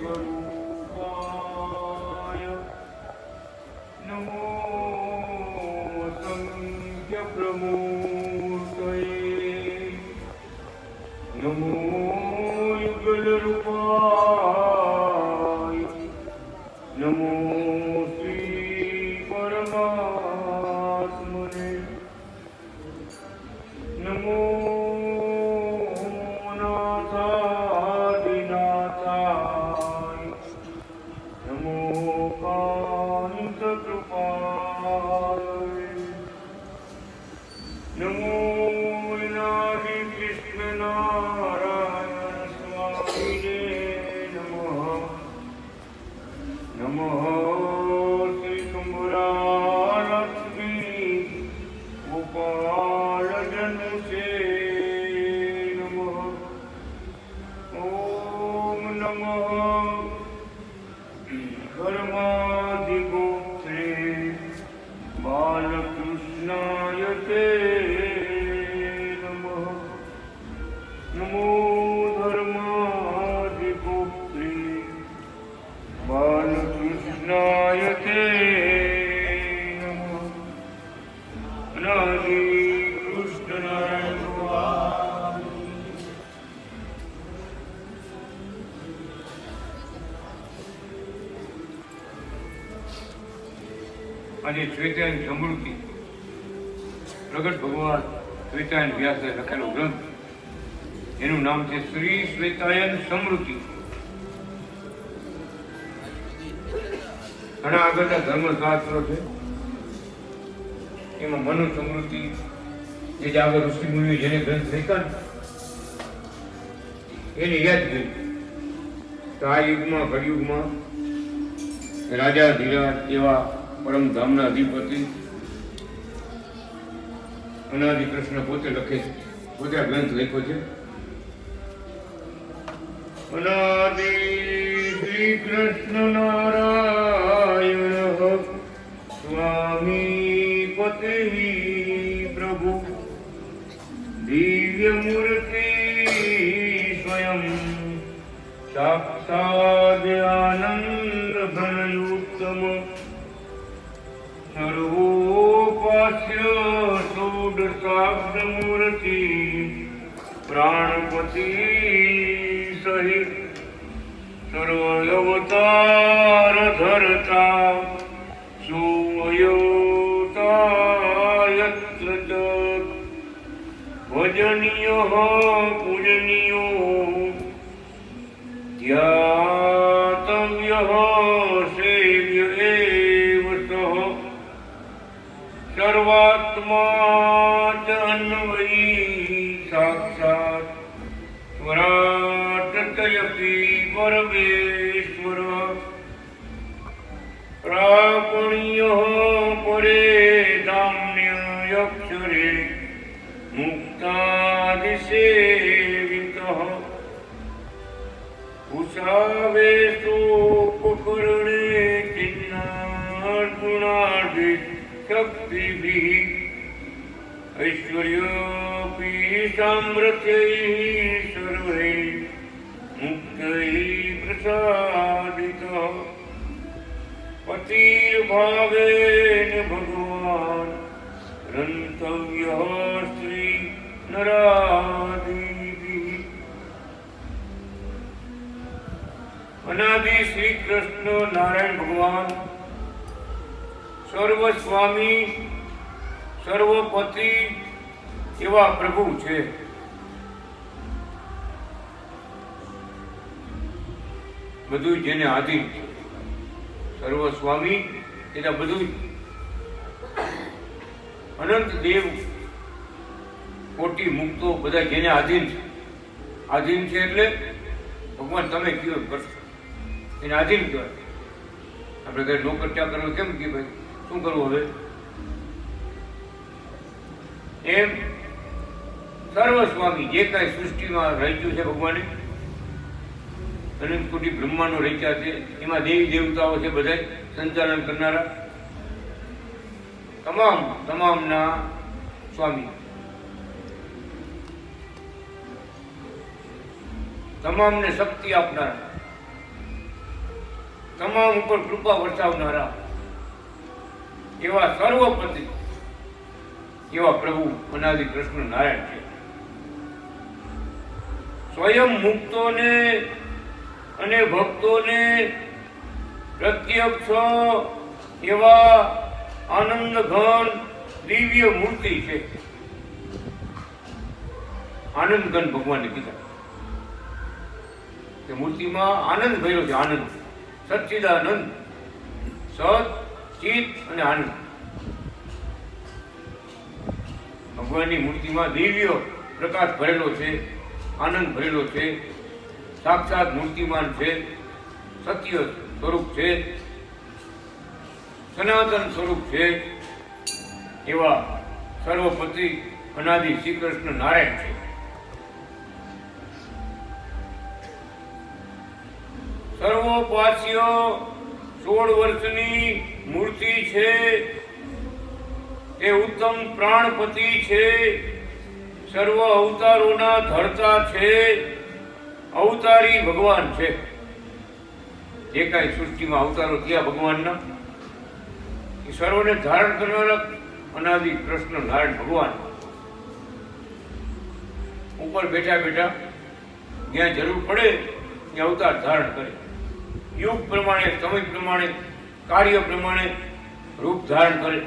स्वरूपाय नमो संख्य प्रमूर्तये नमो युगल रूपाय नमो श्री परमात्मने नमो नाथादिनाथाय नमो कांत कृपाय नमो विनाशि कृष्ण नारायण स्वामिने नमः नमः श्री शुंभरालक्ष्मी गोपाल जन से नमः ओम नमः धर्माधिगोत्रे बालकृष्णाय ते नमः नमो धर्माधिगोत्रे बालकृष्णाय ते नमः अनादि कृष्ण नारायण भगवान આજે શ્વેતાયન સમૃદ્ધિ પ્રગટ ભગવાન શ્વેતાયન વ્યાસે લખેલો ગ્રંથ, એનું નામ છે શ્રી શ્વેતાયન સમૃદ્ધિ. ઘણા આગળના ધર્મશાસ્ત્રો છે, એમાં મનુ સમૃદ્ધિ જે આગળ ઋષિ મુનિઓ જેને ગ્રંથ લખ્યા એની યાદ કરી. તો આ યુગમાં કળિયુગમાં રાજા ધીરાજ એવા પરમધામના અધિપતિ અનાદિ કૃષ્ણ પોતે લખે છે, પોતે આ ગ્રંથ લખ્યો છે. અનાદિ શ્રી કૃષ્ણ નારાયણ સ્વામી પતિ પ્રભુ દિવ્ય મૂર્તિ સ્વયં સાક્ષાદ આનંદ ઘનયુક્તમ સર્વોપાસ્ય ષોડશાબ્દમૂર્તિ પ્રાણપતિ સહિત સર્વઅવતાર ધરતા સુવયોતાયત્ર ચ ભજનીય પૂજનીયો ધ્યાતવ્ય સેવ્ય એવ સહ સર્વાત્મા ચ અન્વયી સાક્ષાત સ્વરાટતયપી પરમેશ્વર પ્રાપણ્ય પરે ધામ્યક્ષરે મુક્તાદિસેવિતઃ ઉષાવેશોપકરણે ચિન્નાર્જુનાદિ શક્તિભિઃ ઐશ્વર્યોપી સામ્રાજ્યૈઃ સર્વૈઃ મુક્તૈઃ પ્રસાદિતઃ પતિર્ભાવેન ભગવાન રંતવ્યઃ શ્રી નરાદિભિઃ. અનાદિ શ્રી કૃષ્ણ નારાયણ ભગવાન સર્વ સ્વામી સર્વપતિ એવા પ્રભુ છે. બધું જેને આધીન છે. સર્વ સ્વામી એટલે બધું અનંત દેવ કોટી મુક્તો બધા જેને આધીન છે. આધીન છે એટલે ભગવાન તમે કયો કરશો એને આધીન કહેવાય. આપણે કઈ નોકર ત્યાં કરવું કેમ કે ભાઈ શું કરવું હવે એમ સર્વ સ્વામી જે કાંઈ સૃષ્ટિમાં રચ્યું છે ભગવાને અનંત કોટી બ્રહ્માંડો રચ્યા છે એમાં દેવી દેવતાઓ છે બધા સંચાલન કરનારા તમામના સ્વામી તમામને શક્તિ આપનારા તમામ ઉપર કૃપા વરસાવનારા એવા સર્વપતિ એવા પ્રભુ અનાદિ કૃષ્ણ નારાયણ છે. સ્વયં મુક્તોને અને ભક્તોને પ્રત્યક્ષ એવા આનંદ ઘન દિવ્ય મૂર્તિ છે. આનંદ ઘન ભગવાનને કીધા કે મૂર્તિમાં આનંદ ભર્યો છે. આનંદ, સચ્ચિદાનંદ, સત, ચિત અને આનંદ. ભગવાનની મૂર્તિમાં દિવ્ય પ્રકાશ ભરેલો છે, આનંદ ભરેલો છે, સાક્ષાત મૂર્તિમાન છે, સત્ય સ્વરૂપ છે, સનાતન સ્વરૂપ છે એવા સર્વપતિ અનાદિ શ્રી કૃષ્ણ નારાયણ છે. સર્વોપાસ્ય 16 વર્ષની મૂર્તિ છે. તે ઉત્તમ પ્રાણપતિ છે. સર્વ અવતારોના ધરતા છે. અવતારી ભગવાન છે. જે કાંઈ સૃષ્ટિમાં અવતારો થયા ભગવાનના એ સર્વને ધારણ કરનારા અનાદિ કૃષ્ણ નારાયણ ભગવાન ઉપર બેઠા બેઠા જ્યાં જરૂર પડે ત્યાં અવતાર ધારણ કરે. યુગ પ્રમાણે, સમય પ્રમાણે, કાર્ય પ્રમાણે રૂપ ધારણ કરે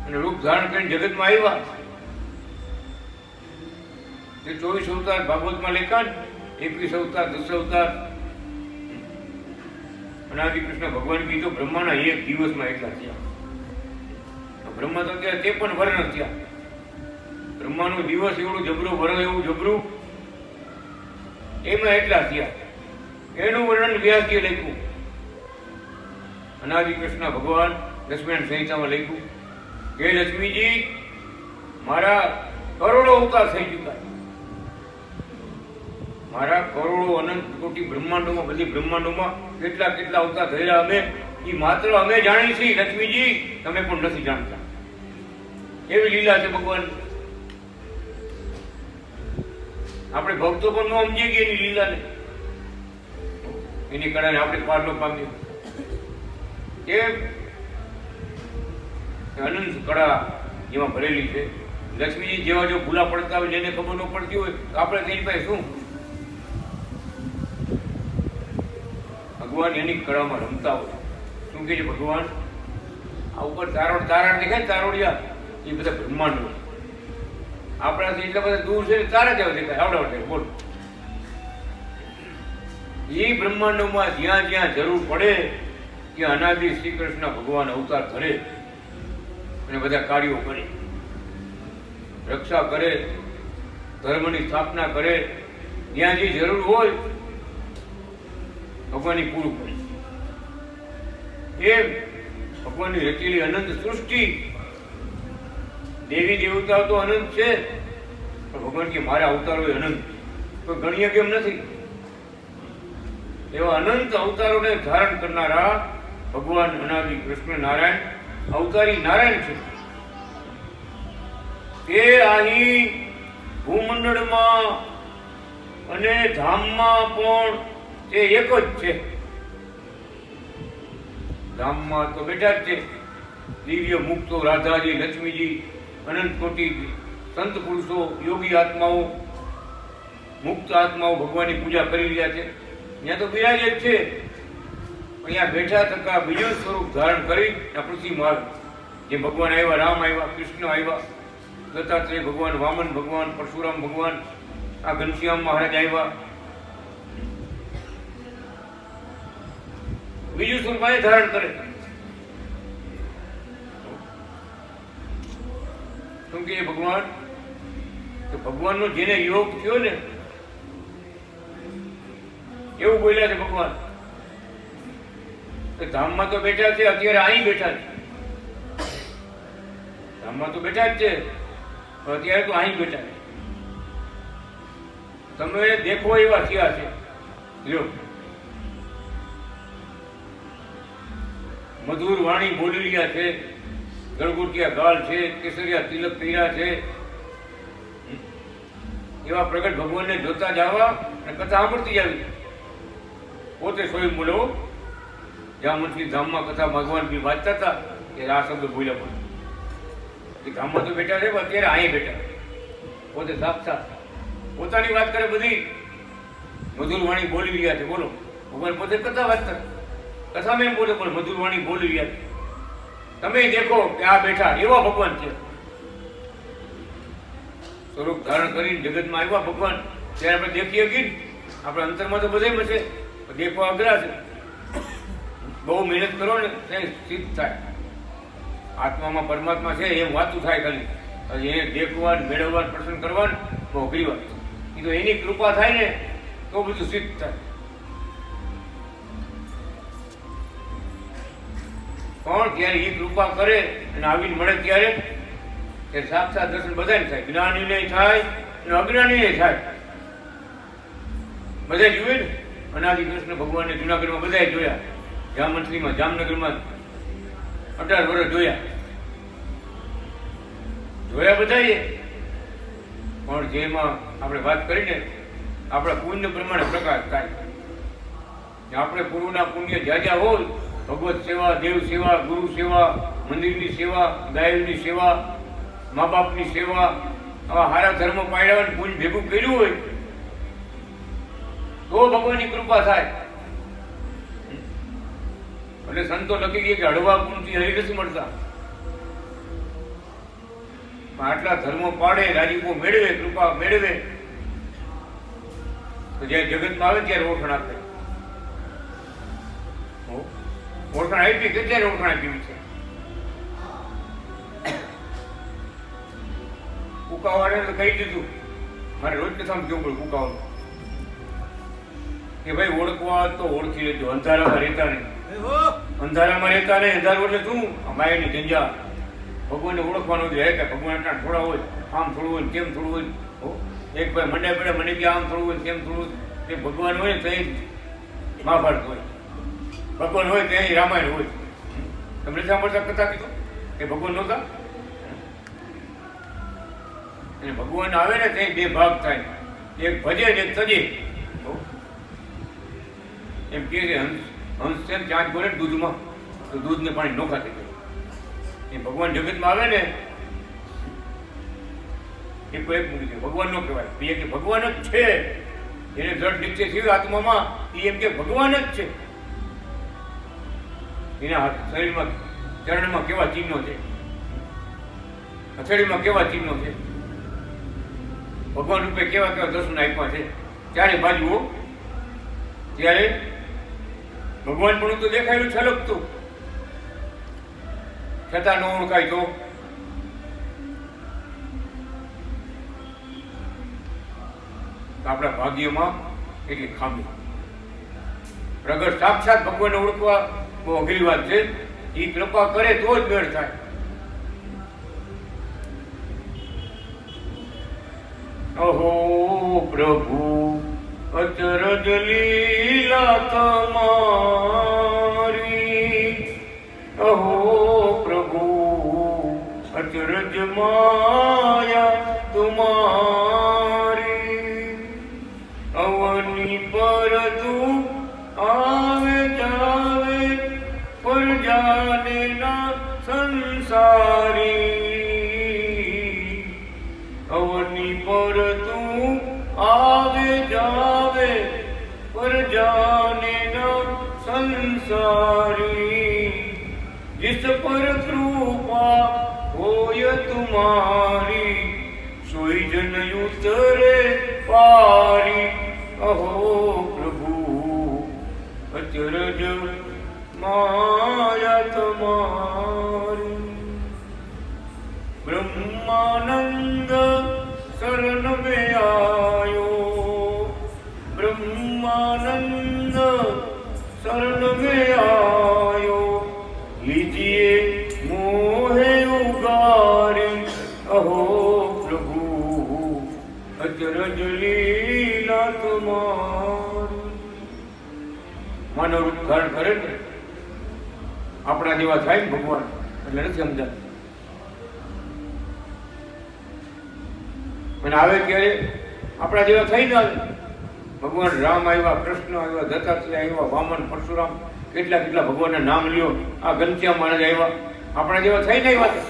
અને રૂપ ધારણ કરીને જગતમાં આવ્યા. તે 24 અવતાર ભાગવતમાં લેખા, 21 અવતાર, 10 અવતાર. અનાદિ કૃષ્ણ ભગવાન કીધું બ્રહ્માના એક દિવસમાં એટલા થયા. બ્રહ્મા તો અત્યારે 53 વર્ષ થયા. બ્રહ્માનો દિવસ એવડું જબરું, વર્ષ એવું જબરું, એમાં એટલા થયા. એનું વર્ણન વ્યાસજીએ લખ્યું. અનાદિ કૃષ્ણ ભગવાન લક્ષ્મણ સંહિતામાં લખ્યું કે લક્ષ્મીજી મારા કરોડો અવતાર થઈ ચૂક્યા. મારા કરોડો અનંત કોટી બ્રહ્માંડોમાં, બધી બ્રહ્માંડોમાં કેટલા કેટલા અવતાર થયેલા અમે એ માત્ર અમે જાણીએ છીએ લક્ષ્મીજી, તમે પણ નથી જાણતા. એવી લીલા છે ભગવાન. આપણે ભક્તો પણ ન સમજીએ કે એની લીલાને, એની કળાને આપણે પાર ન પામીએ. એ અનંત કળા જેમાં ભરેલી છે. લક્ષ્મીજી જેવા જો ભૂલા પડતા હોય, જેને ખબર ન પડતી હોય તો આપણે તેની પાસે શું? ભગવાન એની કળામાં રમતા હોય. શું કહે છે ભગવાન? આ ઉપર તારા દેખાય, તારોડિયા, એ બધા બ્રહ્માંડો આપણાથી એટલા બધા દૂર છે, તારા જેવા દેખાય, આવડા બોલ. એ બ્રહ્માંડોમાં જ્યાં જ્યાં જરૂર પડે ત્યાં અનાદિ શ્રી કૃષ્ણ ભગવાન અવતાર ધરે અને બધા કાર્યો કરે, રક્ષા કરે, ધર્મની સ્થાપના કરે. જ્યાં જે જરૂર હોય ભગવાનની પૂરું કરે. એ ભગવાનની રચેલી અનંત સૃષ્ટિ, દેવી દેવતાઓ તો અનંત છે, પણ ભગવાન કે મારા અવતારો અનંત, કોઈ ગણ્ય કેમ નથી. એવા અનંત અવતારોને ધારણ કરનારા ભગવાન અનાદિ કૃષ્ણ નારાયણ અવતારી નારાયણ છે. તે અહીં ભૂમંડળમાં અને ધામમાં પણ તે એક જ છે. ધામમાં તો બેઠા જ છે દિવ્ય મુક્તો, રાધાજી, લક્ષ્મીજી, અનંત કોટી સંત પુરુષો, યોગી આત્માઓ, મુક્ત આત્માઓ ભગવાનની પૂજા કરી રહ્યા છે. ત્યાં તો બિરાજે જ છે. અહીંયા બેઠા થતા બીજું સ્વરૂપ ધારણ કરી પૃથ્વીમાં જે ભગવાન આવ્યા, રામ આવ્યા, કૃષ્ણ આવ્યા, દત્તાત્રેય ભગવાન, વામન ભગવાન, પરશુરામ ભગવાન, આ ઘનશ્યામ મહારાજ આવ્યા. બીજું સ્વરૂપ અહીં ધારણ કરે. શું કે ભગવાન? તો ભગવાનનો જેને યોગ થયો ને એવું બોલ્યા છે ભગવાન કે ધામમાં તો બેઠા છે, અત્યારે અહીં બેઠા છે. ધામમાં તો બેઠા જ છે, પણ અત્યારે તો અહીં બેઠા છે. તમે દેખો એવા થયા છે. લ્યો, મધુર વાણી બોલી રહ્યા છે, ગળગુટિયા ગાલ છે, કેસરિયા તિલક કર્યા છે. એવા પ્રગટ ભગવાનને જોતા જવા અને કથા સાંભળતી આવી. પોતે સ્વયં બોલો જ્યાં મંત્રી ધામમાં કથા ભગવાન બી વાંચતા હતા ત્યારે આ શબ્દ બોલ્યા પડે એ ધામમાં તો બેઠા છે પણ અત્યારે અહીં બેઠા પોતે સાક્ષાત પોતાની વાત કરે બધી મધુર વાણી બોલી રહ્યા છે. બોલો ભગવાન પોતે કથા વાંચતા કથામાં એમ બોલે પણ મધુર વાણી બોલી રહ્યા છે. તમે દેખો કે આ બેઠા એવા ભગવાન છે. સ્વરૂપ ધારણ કરીને જગતમાં આવ્યા ભગવાન ત્યારે આપણે દેખીએ કે આપણા અંતરમાં તો બધામાં છે દેખવા અઘરા છે. બહુ મહેનત કરો ને ત્યાં સિદ્ધ થાય. આત્મામાં પરમાત્મા છે એમ વાતું થાય ખાલી એને દેખવા મેળવવા પ્રસન્ન કરવા બહુ અઘરી વાત છે. એ તો એની કૃપા થાય ને તો બધું સિદ્ધ થાય. પણ ત્યારે એ કૃપા કરે અને આવીને મળે ત્યારે એ સાક્ષાત દર્શન બધાને થાય. જ્ઞાનીને થાય અને અજ્ઞાનીને થાય. બધા જુએ ને અનાદિ કૃષ્ણ ભગવાનને જુનાગઢમાં બધાએ જોયા. જામનગરમાં જામનગરમાં 18 વર્ષ જોયા બધાએ. પણ જેમાં આપણે વાત કરીને આપણા પુણ્ય પ્રમાણે પ્રકાશ થાય. આપણે પૂર્વના પુણ્ય જ્યાં જ્યાં હોય ભગવત સેવા, દેવ સેવા, ગુરુ સેવા, મંદિરની સેવા, ગાયની સેવા, મા બાપની સેવા, આવા સારા ધર્મ પાડ્યા પુણ્ય ભેગું કર્યું હોય તો ભગવાનની કૃપા થાય. એટલે સંતો લખી ગયા કે હળવા પુણ્યથી હરી નથી મળતા. આટલા ધર્મો પાડે, રાજીપો મેળવે, કૃપા મેળવે તો જયારે જગતમાં આવે ત્યારે ઓળખાણ આપે. ઓળખાણ આપી કે ત્યારે ઓળખાણ આપી છે. કુકાવાળે તો કહી દીધું મારે રોજ કથામાં કેવું પડે કુકાવાનું કે ભાઈ ઓળખવા તો ઓળખી લેજો. અંધારામાં રહેતા નહીં. અંધારામાં રહેતા નહીં. અંધારું એટલે શું? માયાની જંજા. ભગવાનને ઓળખવાનું છે કે ભગવાન એટલા થોડા હોય, આમ થોડું હોય તેમ થોડું હોય. એક ભાઈ મંડે પડે મને કે આમ થોડું હોય તેમ થોડું હોય. એ ભગવાન હોય તો એ મહાભારત હોય. ભગવાન હોય તો એ રામાયણ હોય. તમને સાંભળતા કથા કીધું એ ભગવાન નહોતા. અને ભગવાન આવે ને તે બે ભાગ થાય. એક ભજે ને એક તજે. એમ કે હંસ છે ને ચાંચ બોલે દૂધમાં તો દૂધને પાણી નોખા થઈ જાય. એ ભગવાન જગતમાં આવે ને એ કોઈ એક મૂકી દે. ભગવાન નો કહેવાય. એ કે ભગવાન જ છે. એને દ્રઢ નિશ્ચય થયું આત્મામાં એ એમ કે ભગવાન જ છે. એના શરીરમાં ચરણમાં કેવા ચિહ્નો છે, હથેળીમાં કેવા ચિહ્નો છે, ભગવાન રૂપે કેવા કેવા દર્શન આપ્યા છે. ત્યારે બાજુઓ ત્યારે ભગવાન પણ તો દેખાયેલું છલકતું છતાં ન ઓળખાય તો આપણા ભાગ્યમાં એટલી ખામી. પ્રગટ સાક્ષાત ભગવાનને ઓળખવા બહુ અઘરી વાત છે. એ કૃપા કરે તો જ મેળ થાય. અહો પ્રભુ અચરજ લીલા તમારી. અહો પ્રભુ અચરજ માયા તુમારી. અવની પર તું આવે જાવે પર જાને ના સંસારી. અવની પર તું આવે જાવે પર જાને ના સંસારી. जिस पर कृपा होय तुम्हारी सोई जन उतरे पारी. अहो प्रभु अचरज माया तुम्हारी. ब्रह्मानंद शरण में आयो. ब्रह्मानंद शरण में आयो. लीजिए मोहे उगारी. अहो प्रभु अचरज लीला तुम्हारी. માનવ રૂપ ધારણ કરે ને આપણા જેવા થાય ને ભગવાન એટલે નથી સમજાતું. અને આવે ત્યારે આપણા જેવા થઈ ને ભગવાન રામ આવ્યા, કૃષ્ણ આવ્યા, દત્તાત્રેય આવ્યા, વામન, પરશુરામ કેટલા કેટલા ભગવાનના નામ લ્યો. આ ઘનશ્યામ મહારાજ આવ્યા, આપણા જેવા થઈને આવ્યા હતા,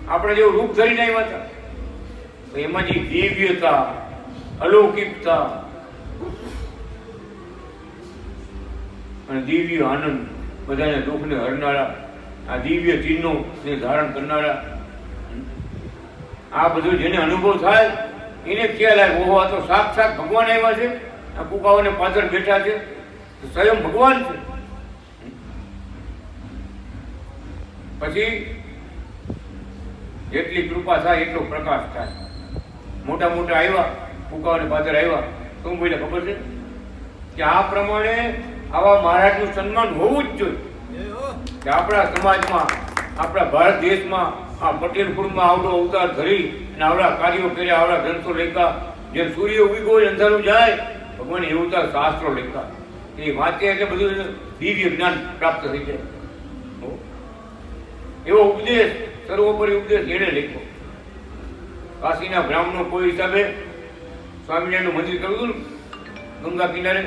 આપણા જેવું રૂપ ધરીને આવ્યા હતા. તો એમાં જે દિવ્યતા, અલૌકિકતા અને દિવ્ય આનંદ, બધાને દુઃખને હરનારા, આ દિવ્ય ચિહ્નો ને ધારણ કરનારા, આ બધું જેને અનુભવ થાય એને ખ્યાલ આવે, ઓહો આ તો સાક્ષાત ભગવાન આવ્યા છે, આ કુકાઓને પાછળ બેઠા છે, સ્વયં ભગવાન છે. પછી જેટલી કૃપા થાય એટલો પ્રકાશ થાય. મોટા મોટા આવ્યા, કુકાઓને પાછળ આવ્યા, તો હું બોલ્યા ખબર છે કે આ પ્રમાણે આવા મહારાજનું સન્માન હોવું જ જોઈએ કે આપણા સમાજમાં, આપણા ભારત દેશમાં આ પટેલ કુળમાં આવડો અવતાર ધરી અને આવડા કાર્યો કર્યા, આવડા ગ્રંથો લખ્યા. જેમ સૂર્ય ઉગી હોય અંધારું જાય, ભગવાન એવું તો શાસ્ત્રો લખ્યા, એ વાંચે એટલે બધું દિવ્ય જ્ઞાન પ્રાપ્ત થઈ જાય. એવો ઉપદેશ, સર્વોપરી ઉપદેશ એને લખ્યો. કાશીના બ્રાહ્મણો કોઈ હિસાબે સ્વામિનારાયણનું મંદિર કર્યું હતું ગંગા કિનારે,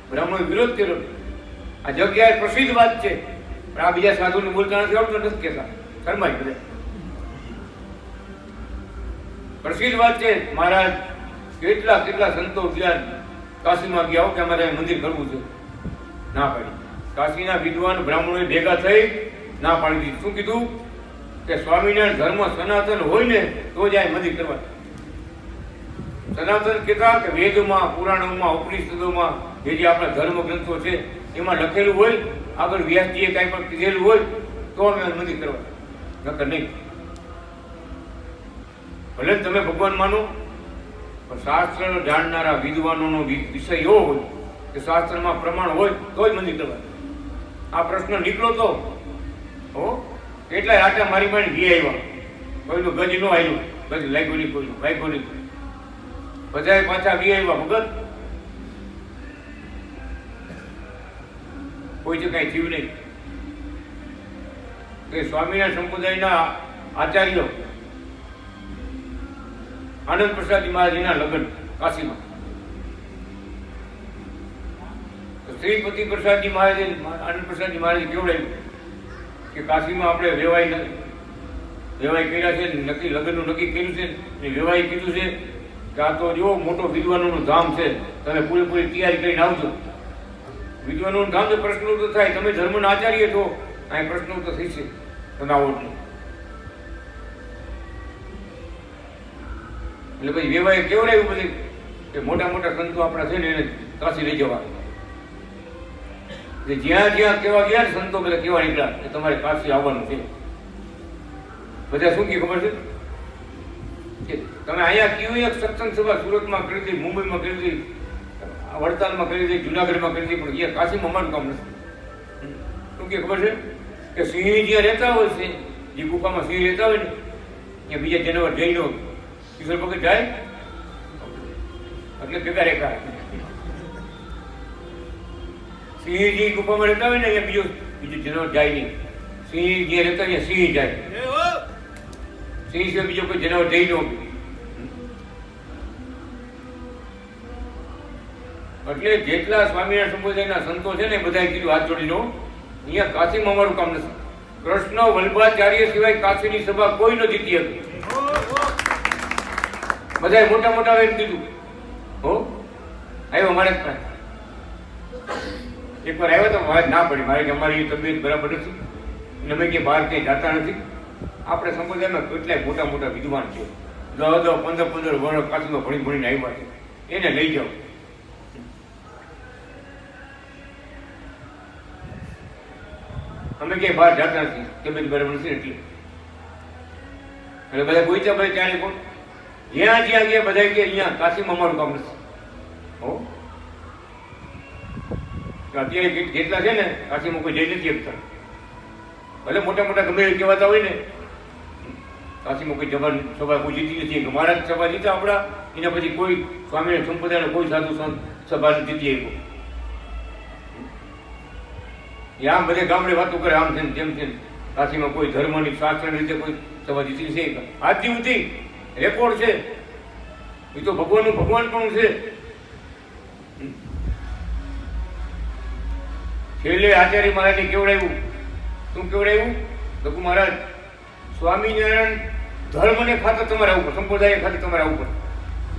બ્રાહ્મણોએ વિરોધ કર્યો. આ જગ્યાએ પ્રસિદ્ધ વાત છે, પણ આ બીજા સાધુને બોલતા નથી આવડતું, નથી કહેતા, શરમાય બધા. પ્રસિદ્ધ વાત છે. મહારાજ કેટલા કેટલા સંતો ગયા કાશીમાં ગયા કે અમારે મંદિર કરવું છે, ના પાડી. કાશીના વિદ્વાન બ્રાહ્મણોએ ભેગા થઈ ના પાડી દીધી. શું કીધું કે સ્વામિનારાયણ ધર્મ સનાતન હોય ને તો જ આ મંદિર કરવા. સનાતન કહેતા કે વેદમાં, પુરાણોમાં, ઉપનિષદોમાં જે જે આપણા ધર્મ ગ્રંથો છે એમાં લખેલું હોય, આગળ વ્યાસજીએ કાંઈ પણ કીધેલું હોય તો અમે મંદિર કરવા, નકર નહીં. ભલે તમે ભગવાન માનો, પણ શાસ્ત્ર જાણનારા વિદ્વાનોનો વિષય એવો હોય કે શાસ્ત્રમાં પ્રમાણ હોય તો જ મંદિર કરવા. આ પ્રશ્ન નીકળો તો હો કેટલાય આટા મારી મારી વી આવ્યા, કોઈનું ગજ ન આવ્યું, ગજ લાગ્યું નહીં, કોઈનું વાગ્યું નહીં, બધાએ પાછા વી આવ્યા ભગત, કોઈ જ કાંઈ થયું નહીં. કે સ્વામિનારાયણ સંપ્રદાયના આચાર્ય આનંદ પ્રસાદજી મહારાજના લગ્ન કાશીમાં, શ્રીપતિ પ્રસાદજી મહારાજે, આનંદ પ્રસાદજી મહારાજે કેવડાવ્યું કે કાશીમાં આપણે વેવાય કર્યા છે, નક્કી લગ્નનું નક્કી કર્યું છે, વેવાય કીધું છે કે આ તો જો મોટો વિદ્વાનોનું ધામ છે, તમે પૂરેપૂરી તૈયારી કરીને આવજો. વિદ્વાનોનું ધામ તો પ્રશ્ન તો થાય, તમે ધર્મના આચાર્ય છો, અહીં પ્રશ્ન તો થઈ છે, તમે આવો નહીં. એટલે પછી વેવાએ કેવડાવ્યું બધી કે મોટા મોટા સંતો આપણા છે ને એને કાશી લઈ જવા. જ્યાં જ્યાં કેવા ગયા ને સંતો બધા કેવા નીકળ્યા કે તમારે કાશી આવવાનું છે. બધા શું કે ખબર છે કે તમે અહીંયા કયું એક સત્સંગ સભા સુરતમાં કરી હતી, મુંબઈમાં કરી હતી, વડતાલમાં કરી હતી, જુનાગઢમાં કરી હતી, પણ અહીંયા કાશીમાં અમારું કામ નથી. શું કે ખબર છે કે સિંહ જ્યાં રહેતા હોય છે, જે ગુફામાં સિંહ રહેતા હોય ને ત્યાં બીજા જનાવર જઈને કિશોર ભગત જાય એટલે ભેગા રેખા. સિંહજી ગુફામાં રહેતા હોય ને અહીંયા બીજું જનાવર જાય નહીં. સિંહ જ્યાં રહેતા ત્યાં સિંહ જાય, સિંહ સિવાય બીજો કોઈ જનાવર જઈ ન. એટલે જેટલા સ્વામિનારાયણ સંપ્રદાયના સંતો છે ને બધાએ કીધું હાથ જોડીનો, અહીંયા કાશીમાં અમારું કામ નથી. કૃષ્ણ વલ્ભાચાર્ય સિવાય કાશીની સભા કોઈ ન જીતી હતી. બધાએ મોટા મોટા એમ કીધું. હો આવ્યો મારે એકવાર આવ્યો તો મારે ના પડી, મારે કે અમારી તબિયત બરાબર નથી અને અમે કે બહાર ક્યાંય જતા નથી. આપણે સંપ્રદાયમાં કેટલાય મોટા મોટા વિદ્વાન છે, 10-10, 15-15 વર્ષ કાશીમાં ભણી ભણીને આવ્યા છે, એને લઈ જાઓ. અમે ક્યાંય બહાર જતા નથી, તબિયત બરાબર નથી એટલે બધા પૂછ્યા ભાઈ ત્યારે કોણ જ્યાં જ્યાં ગયા બધા કે અહીંયા કાશીમાં અમારું કામ નથી. હો અત્યારે જેટલા છે ને કાશીમાં કોઈ જઈ નથી શકતા. ભલે મોટા મોટા ગમે એ કહેવાતા હોય ને, કાશીમાં કોઈ સભા કોઈ જીતી નથી. મહારાજ સભા જીતા આપણા, એના પછી કોઈ સ્વામિનારાયણ સંપ્રદાયનો કોઈ સાધુ સભા જીતી આવ્યો. આમ બધે ગામડે વાતો કરે, આમ છે તેમ છે. કાશીમાં કોઈ ધર્મની શાસ્ત્રની રીતે કોઈ સભા જીતી છે આજ સુધી રેકોર્ડ છે. એ તો ભગવાનનું ભગવાન પણ છે. છેલ્લે આચાર્ય મહારાજે કેવડાવ્યું. શું કેવડાવ્યું? તો મહારાજ સ્વામિનારાયણ ધર્મને ખાતર તમારે આવવું પડે, સંપ્રદાય ખાતર તમારે આવવું પડે.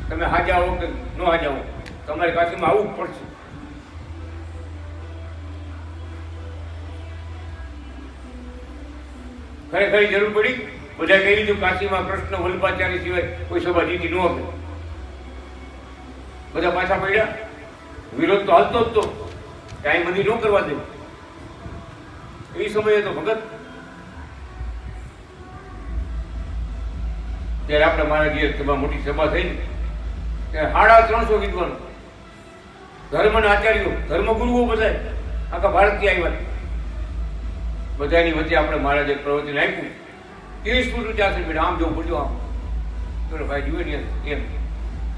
તમે હાજા હો કે ન હાજા હો, તમારે કાશીમાં આવવું જ પડશે. ખરેખર જરૂર પડી. બધા કહી દીધું કાશીમાં કૃષ્ણ વલ્લભાચાર્ય સિવાય કોઈ સભા જીતી ન આપે. બધા પાછા પડ્યા. વિરોધ તો હાલતો જ તો, કાંઈ મંદિર ન કરવા દે. એ સમયે તો ભગત ત્યારે આપણે મારા જે સભા મોટી સભા થઈ ને ત્યારે 350 વિદ્વાનો, ધર્મના આચાર્યો, ધર્મગુરુઓ બધા આખા ભારતથી આવ્યા. બધાની વચ્ચે આપણે મહારાજે પ્રવચન આપ્યું. 30 ફૂટ ઊંચા છે બેટા, આમ જવું પડ્યું. આમ તો ભાઈ જુએ ને એમ.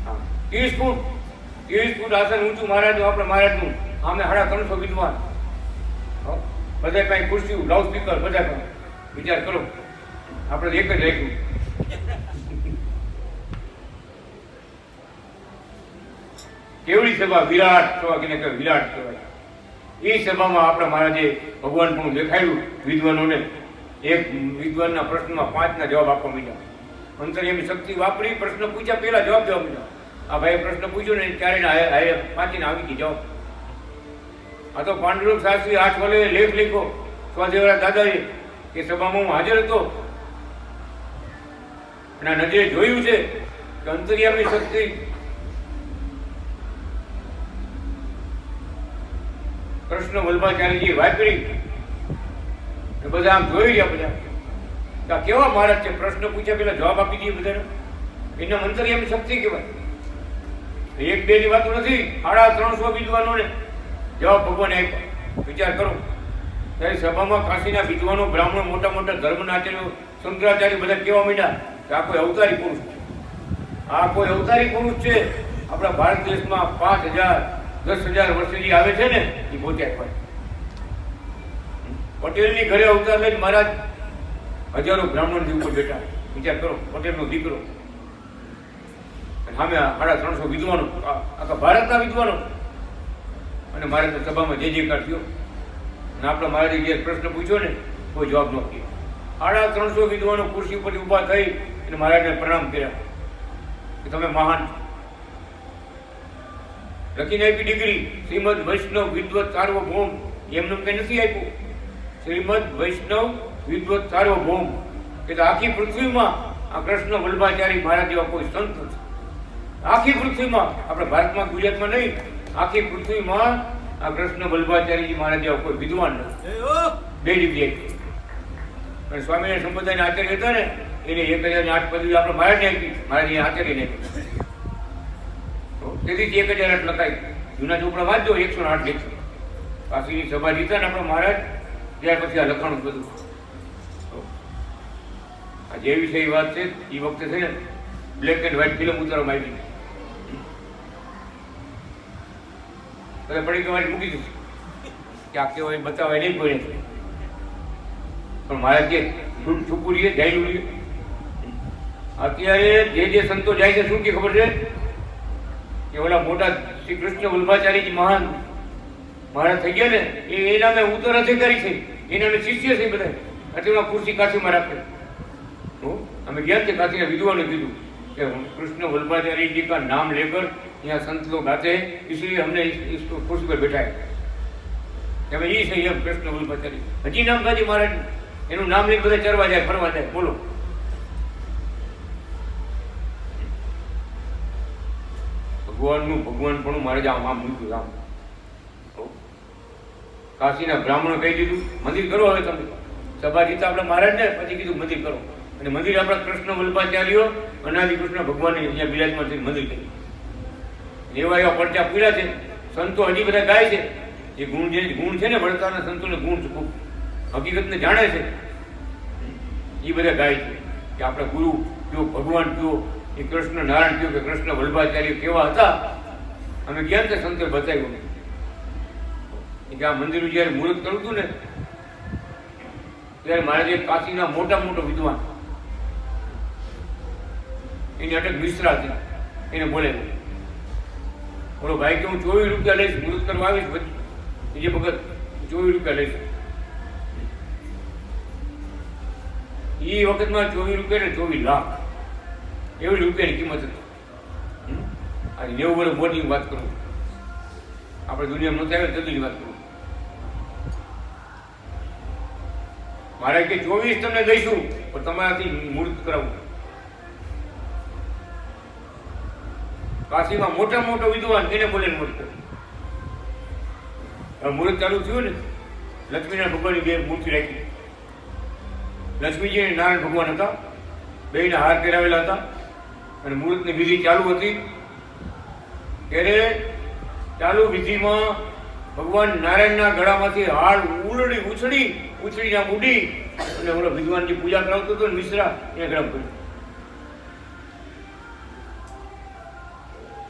હા, 30 ફૂટ આસન ઊંચું મહારાજનું, આપણે મહારાજનું. આમે 350 વિદ્વાન, બધા કાંઈ ખુરશી, લાઉડ સ્પીકર, બધા કાંઈ. વિચાર કરો, આપણે એક જ રાખ્યું. કેવડી સભા, વિરાટ સભા, કેને કહેવાય વિરાટ કહેવાય. એ સભામાં આપણા મહારાજે ભગવાન પણ દેખાડ્યું વિદ્વાનોને. એક વિદ્વાનના પ્રશ્નમાં 5ના જવાબ આપવા માંડ્યા. અંતર્યામી શક્તિ વાપરી પ્રશ્ન પૂછ્યા, પહેલા જવાબ દેવા માંડ્યા. આ ભાઈ પ્રશ્ન પૂછ્યો ને ત્યારે 5 આવી ગઈ જવાબ. આ તો પાંડુરંગ શાસ્ત્રી 8 વલે લેખ લખ્યો સ્વાદેવરા દાદાએ એ સભામાં હું હાજર હતો. અને આ નજરે જોયું છે કે અંતર્યામી શક્તિ કૃષ્ણ વલ્લભાચાર્યજી વાપરી. બધા આમ જોઈ રહ્યા, બધા કેવા મહારાજ છે. પ્રશ્ન પૂછ્યા પેલા જવાબ આપી દઈએ બધાને. એના અંતર્યામી શક્તિ કહેવાય. 1-2 ની વાતો નથી, 350 વિદ્વાનોને જવાબ ભગવાને આપ્યા. વિચાર કરો. ત્યારે સભામાં કાશીના વિદ્વાનો, બ્રાહ્મણો, મોટા મોટા ધર્મના આચાર્યો, શંકરાચાર્ય બધા કેવા માંડ્યા કે આ કોઈ અવતારી પુરુષ છે. આ કોઈ અવતારી પુરુષ છે. આપણા ભારત દેશમાં 5000 10,000 વર્ષે જે આવે છે ને એ પોતે આપ્યા. પટેલની ઘરે અવતાર લઈને મહારાજ હજારો બ્રાહ્મણની ઉપર બેઠા. વિચાર કરો, પટેલનો દીકરો. સામે 350 વિદ્વાનો, આખા ભારતના વિદ્વાનો. અને મહારાજની સભામાં જે કાર થયો. અને આપણા મહારાજે જે પ્રશ્ન પૂછ્યો ને કોઈ જવાબ ન આપ્યો. 350 વિદ્વાનો ખુરશી ઉપરથી ઊભા થઈ અને મહારાજને પ્રણામ કર્યા કે તમે મહાન. લખીને આપી ડિગ્રી, શ્રીમદ વૈષ્ણવ વિદ્વત સાર્વભૌમ. એમને કઈ નથી આપ્યું. શ્રીમદ વૈષ્ણવ વિદ્વત સાર્વભૌમ કે આખી પૃથ્વીમાં આ કૃષ્ણ વલ્લભાચાર્ય મહારાજ જેવા કોઈ સંત નથી. આખી પૃથ્વીમાં, આપણે ભારતમાં ગુજરાતમાં નહીં, આખી પૃથ્વીમાં આ કૃષ્ણ વલ્લભાચાર્યજી મહારાજ જેવા કોઈ વિદ્વાન નથી. 2 ડિગ્રી આપી. અને સ્વામિનારાયણ સંપ્રદાયના આચાર્ય હતા ને એને 1008 પદવી આપણે મહારાજને આપી, મહારાજે આચાર્યને આપી. તેથી 1008 લખાય. જૂના ચોપડા વાંચજો, 108 લેખો. કાશીની સભા જીતા ને આપણા મહારાજ, ત્યાર પછી આ લખાણું બધું. આ જે વિષય વાત છે એ વખતે છે ને બ્લેક એન્ડ વ્હાઇટ ફિલ્મ ઉતારવામાં આવી. બધા પડી ગઈ મૂકી દીધી કે આ કેવાય બતાવાય નહીં કોઈ. પણ મહારાજ કે છૂપું રહીએ, જાયલું રહીએ. અત્યારે જે સંતો જાય છે શું કે ખબર છે કે ઓલા મોટા શ્રી કૃષ્ણ વલ્લભાચાર્યજી મહાન મહારાજ થઈ ગયા ને એ એના મેં ઉત્તરાધિકારી છે, એના મેં શિષ્ય છે બધા. અત્યારે ખુરશી કાશીમાં રાખે. અમે ગયા थे काशी विद्वान ने कीधु कि कृष्ण वल्लभाचार्य जी का नाम लेकर यहाँ संत लोग आते हैं, इसलिए हमने इसको कुर्सी पर बैठाया कि भाई ये सही है कृष्ण वल्लभाचार्य. हजी नाम गाजी महाराज एनु नाम लेकर બધા ચરવા જાય, ફરવા જાય. બોલો ભગવાનપણું મારે આમ આમ મૂક્યું. આમ કાશીના બ્રાહ્મણો કહી દીધું મંદિર કરો. હવે તમે સભા જીતા આપણે મહારાજને, પછી કીધું મંદિર કરો. અને મંદિર આપણા કૃષ્ણ વલ્લભાચાર્યો અનાદિ કૃષ્ણ ભગવાન અહીંયા બિરાજમાન થઈને મંદિર કર્યું. એવા એવા પડચા પૂર્યા છે. સંતો હજી બધા ગાય છે. એ ગુણ છે ને વળતાના સંતોને ગુણ ખૂબ હકીકતને જાણે છે. એ બધા ગાય છે કે આપણે ગુરુ કયો, ભગવાન કયો, એ કૃષ્ણ નારાયણ કયો કે કૃષ્ણ વલ્લભાચાર્ય કેવા હતા. અમે ગયા તે સંતે બતાવ્યું કે આ મંદિરનું જયારે મુહૂર્ત કરવું હતું ને ત્યારે મારે જે કાશીના મોટા મોટો વિદ્વાન એની અટક મિશ્રા હતી, એને બોલે બોલો ભાઈ કે હું 24 રૂપિયા લઈશ, મુહૂર્ત કરવા આવીશ. બીજે ભગત ₹24 લઈશું. એ વખતમાં ₹24 ને 24 લાખ એવી રૂપિયાની કિંમત હતી. આ 90 વર્ષ મોટી વાત કરું, આપણે દુનિયામાં નહોતા આવ્યા તેની વાત કરું. મારે કે 24 તમને દઈશું પણ તમારાથી મુહૂર્ત કરાવવું. કાશીમાં મોટા મોટો વિદ્વાન એને બોલીને મુહૂર્ત કર્યું. હવે મુહૂર્ત ચાલુ થયું ને, લક્ષ્મીનારાયણ ભગવાનની બે મૂર્તિ રાખી. લક્ષ્મીજી અને નારાયણ ભગવાન હતા, બેયના હાર પહેરાવેલા હતા અને મુહૂર્તની વિધિ ચાલુ હતી. ત્યારે ચાલુ વિધિમાં ભગવાન નારાયણના ગળામાંથી હાર ઉછળીને આમ ઉડી અને ઓલો વિદ્વાનજી પૂજા કરાવતો હતો ને મિશ્રા એને ગરમ કર્યું.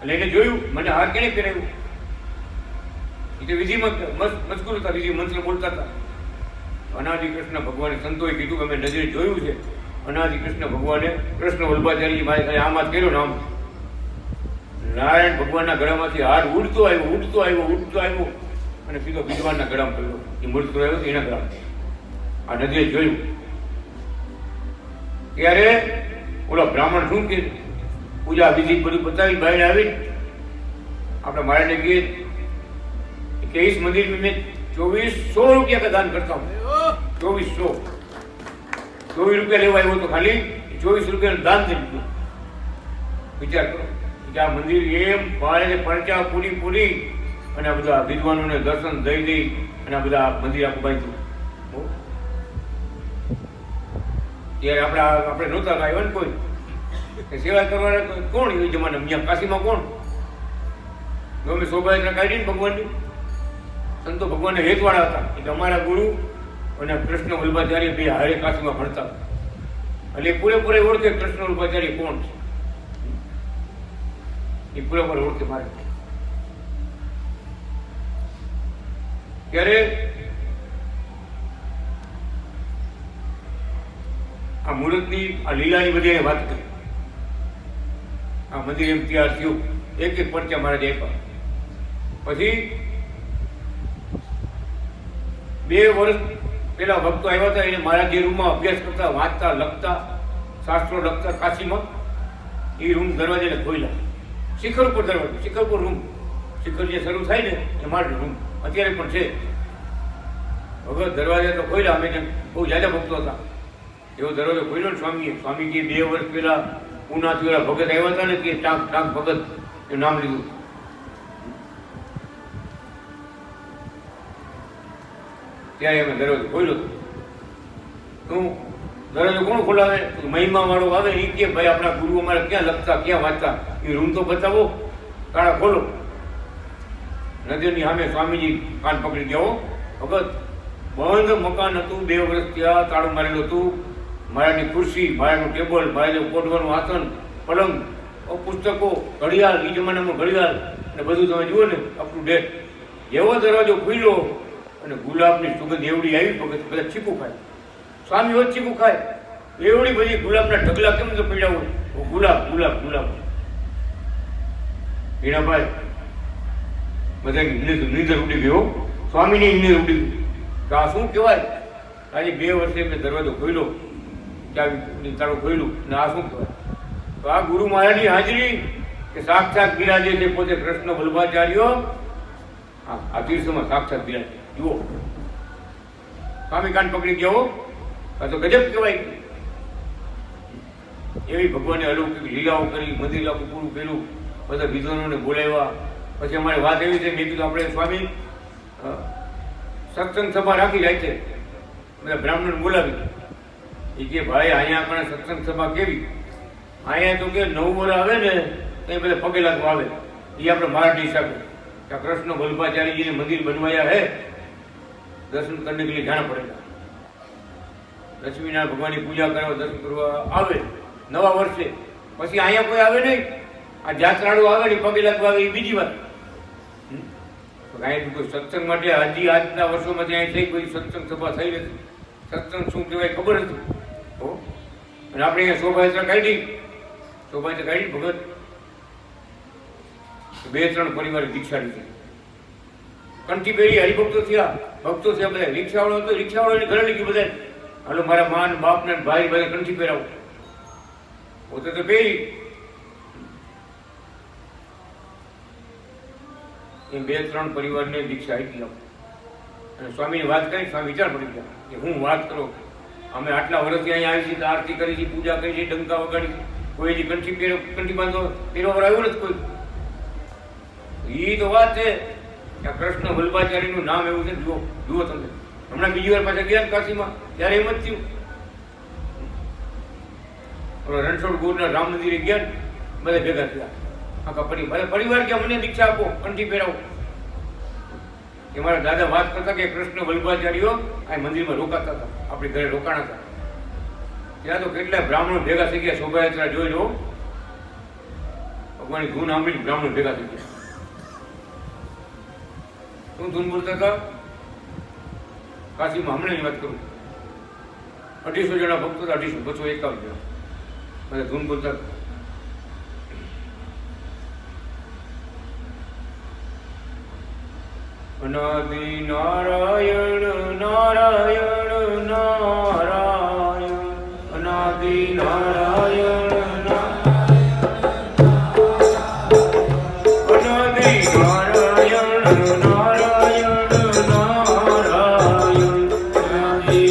એટલે એને જોયું મને હાર કેને પહેરાવ્યું. એ તો વિધિમાં મજકૂર હતા, વિધિ મંત્ર બોલતા હતા. અનાદિ કૃષ્ણ ભગવાને સંતોએ કીધું કે અમે નજરે જોયું છે. અનાદિ કૃષ્ણ ભગવાને કૃષ્ણ વલ્લભાચાર્યજી મારે ખાલી આમ હાથ કર્યો ને આમ નારાયણ ભગવાનના ગળામાંથી હાર ઉડતો આવ્યો અને સીધો વિદ્વાનના ગળામાં પડ્યો. એ મૂર્ત આવ્યો એના ગળામાં આ નજરે જોયું. ત્યારે ઓલા બ્રાહ્મણ શું કે પૂજા વિધિ બધું બતાવી બહાર આવી આપણે મારાને કહીએ કે इस मंदिर में मैं 2400 रुपया का दान करता हूँ. 2400 લેવા આવ્યો તો ખાલી 24 દાન કરી દીધું. વિચાર કરો કે આ મંદિર એમ ભારે પરચા પૂરી અને આ બધા વિદ્વાનોને દર્શન દઈ અને આ બધા મંદિર આખું બાંધ્યું. ત્યારે આપણે નહોતા આવ્યા ને કોઈ સેવા કરવાના કોણ એ જમાના અહીંયા કાશીમાં કોણ ગમે શોભાયાત્રા કાઢીને ભગવાનની સંતો ભગવાનને હેતવાળા હતા. એટલે અમારા ગુરુ અને કૃષ્ણ વલ્લભાચાર્ય બે હારે કાશીમાં ભણતા એટલે પૂરેપૂરે ઓળખે કૃષ્ણ વલ્લભાચાર્ય કોણ છે. એ પૂરેપૂરે ઓળખે મારે. ત્યારે આ મુહૂર્તની આ લીલાની બધી વાત કરી. આ મંદિર એમ તૈયાર થયું, એક પરચા મહારાજ આપ્યા. પછી 2 વર્ષ પેલા ભક્તો આવ્યા હતા. એને મારા જે રૂમમાં અભ્યાસ કરતા, વાંચતા, લખતા, શાસ્ત્રો લખતા કાશીમાં, એ રૂમ દરવાજાને ખોલ્યા. શિખર ઉપર દરવાજો, શિખર ઉપર રૂમ, શિખર જે શરૂ થાય ને એ મારો રૂમ અત્યારે પણ છે. હવે દરવાજા તો ખોલ્યા. અમે બહુ જાજા ભક્તો હતા. એવો દરવાજો ખોલ્યો ને સ્વામીજી 2 વર્ષ પહેલા પૂનાથી ઓલા ભગત આવ્યા હતા ને કે ટાંક ભગત એ નામ લીધું. ત્યારે અમે દરવાજો ખોલ્યો. હું દરવાજો કોણ ખોલાવે? મહિમા વાળો આવે એ કે ભાઈ આપણા ગુરુ અમારે ક્યાં લખતા, ક્યાં વાંચતા, એ રૂમ તો બતાવો. તાળા ખોલો. નજરની સામે સ્વામીજી કાન પકડી ગયો. ભગત બંધ મકાન હતું, 2 વર્ષ ત્યાં તાળું મારેલું હતું. મારાની ખુરશી, મારાનું ટેબલ, મારા કોટવાનું આસન, પલંગ, પુસ્તકો, ઘડિયાળ, એ જમાનામાં ઘડિયાળ અને બધું તમે જુઓ ને અપ ટુ ડેટ. એવો દરવાજો ખુલ્યો અને ગુલાબની સુગંધ એવડી આવી. ભગત બધા ચીકું ખાય. સ્વામી હોત ચીકું ખાય. એવડી બધી ગુલાબના ઢગલા કેમ તો પડ્યા હોય. ગુલાબ. હીરાભાઈ બધા નીંદર ઉડી ગયો. સ્વામીની નીંદર ઉડી ગઈ. તો આ શું કહેવાય? આજે 2 વર્ષે મેં દરવાજો ખોલ્યો, તારું ખોલ્યું ને આ શું કહેવાય? તો આ ગુરુ મહારાજની હાજરી કે સાક્ષાત બિરાજે છે પોતે કૃષ્ણ વલ્લભાચાર્ય. હા, આ તીર્થમાં સાક્ષાત બિરાજે. જુઓ, સ્વામી કાન પકડી ગયો. આ તો ગજબ કહેવાય. એવી ભગવાને અલૌકિક લીલાઓ કરી, મંદિર આખું પૂરું કર્યું, બધા વિદ્વાનોને બોલાવ્યા. પછી અમારે વાત એવી છે, મેં કીધું આપણે સ્વામી સત્સંગ સભા રાખી જાય છે, બધા બ્રાહ્મણને બોલાવી. એ કે ભાઈ અહીંયા આપણે સત્સંગ સભા કેવી? અહીંયા તો કે 9 વર્ષ આવે ને તો એ બધા પગે લાગવા આવે. એ આપણે મરાઠી હિસાબે કે કૃષ્ણ વલ્લભાચાર્યજીને મંદિર બનવાયા હે, દર્શન કરને કે લીએ જાના પડેગા. લક્ષ્મીનારાયણ ભગવાનની પૂજા કરવા, દર્શન કરવા આવે નવા વર્ષે. પછી અહીંયા કોઈ આવે નહીં. આ જાત્રાળુ આવે ને પગે લાગવા આવે, એ બીજી વાત. અહીંયા કોઈ સત્સંગ માટે આજના વર્ષોમાં ત્યાં થઈ કોઈ સત્સંગ સભા થઈ નથી. સત્સંગ શું કહેવાય ખબર હતી. અને આપણે અહીંયા શોભાયાત્રા કાઢી ભગત 2-3 પરિવારે દીક્ષા લીધી. કંઠી પહેરી હરિભક્તો થયા, ભક્તો થયા બધા. રિક્ષાવાળો હતો, રિક્ષાવાળાને ઘરે લઈ ગયું બધા. હાલો મારા માન બાપને ભાઈ બધા કંઠી પહેરાવો. પોતે તો પહેરી. એ 2-3 પરિવારને દીક્ષા આપી આપો. અને સ્વામીની વાત કરી, સ્વામી વિચાર પડી ગયા કે હું વાત કરો, અમે આટલા વર્ષથી અહીંયા આવી છીએ, આરતી કરી છે, પૂજા કરી છે, ડંકા વગાડી છે, કોઈ હજી કંઠી બાંધો પહેરવા આવ્યું નથી કોઈ. એ તો વાત છે કે કૃષ્ણ વલ્લભાચાર્યનું નામ એવું છે. જુઓ જુઓ તમે, હમણાં બીજી વાર પાછા ગયા કાશીમાં, ત્યારે એમ જ થયું. રણછોડ ગોરના રામ મંદિરે ગયા, બધા ભેગા થયા આખા પરિવાર કે મને દીક્ષા આપો, કંઠી પહેરાવો. કે મારા દાદા વાત કરતા કે કૃષ્ણ વલ્લભાચાર્યો આ મંદિરમાં રોકાતા હતા, આપણી ઘરે રોકાણા હતા. ત્યાં તો કેટલા બ્રાહ્મણો ભેગા થઈ ગયા. શોભાયાત્રા જોઈ લો, ભગવાનની ધૂન સાંભળી બ્રાહ્મણો ભેગા થઈ ગયા. શું ધૂન બોલતા હતા? કાશીમાં હમણાંની વાત કરું, 250 જણા ભક્તો હતા, 251 જણા બધા ધૂન બોલતા હતા. અનાદિ નારાયણ નારાયણ નારાયણ, અનાદિ નારાયણ અનાદિ નારાયણ નારાયણ નારાયણ, અનાદિ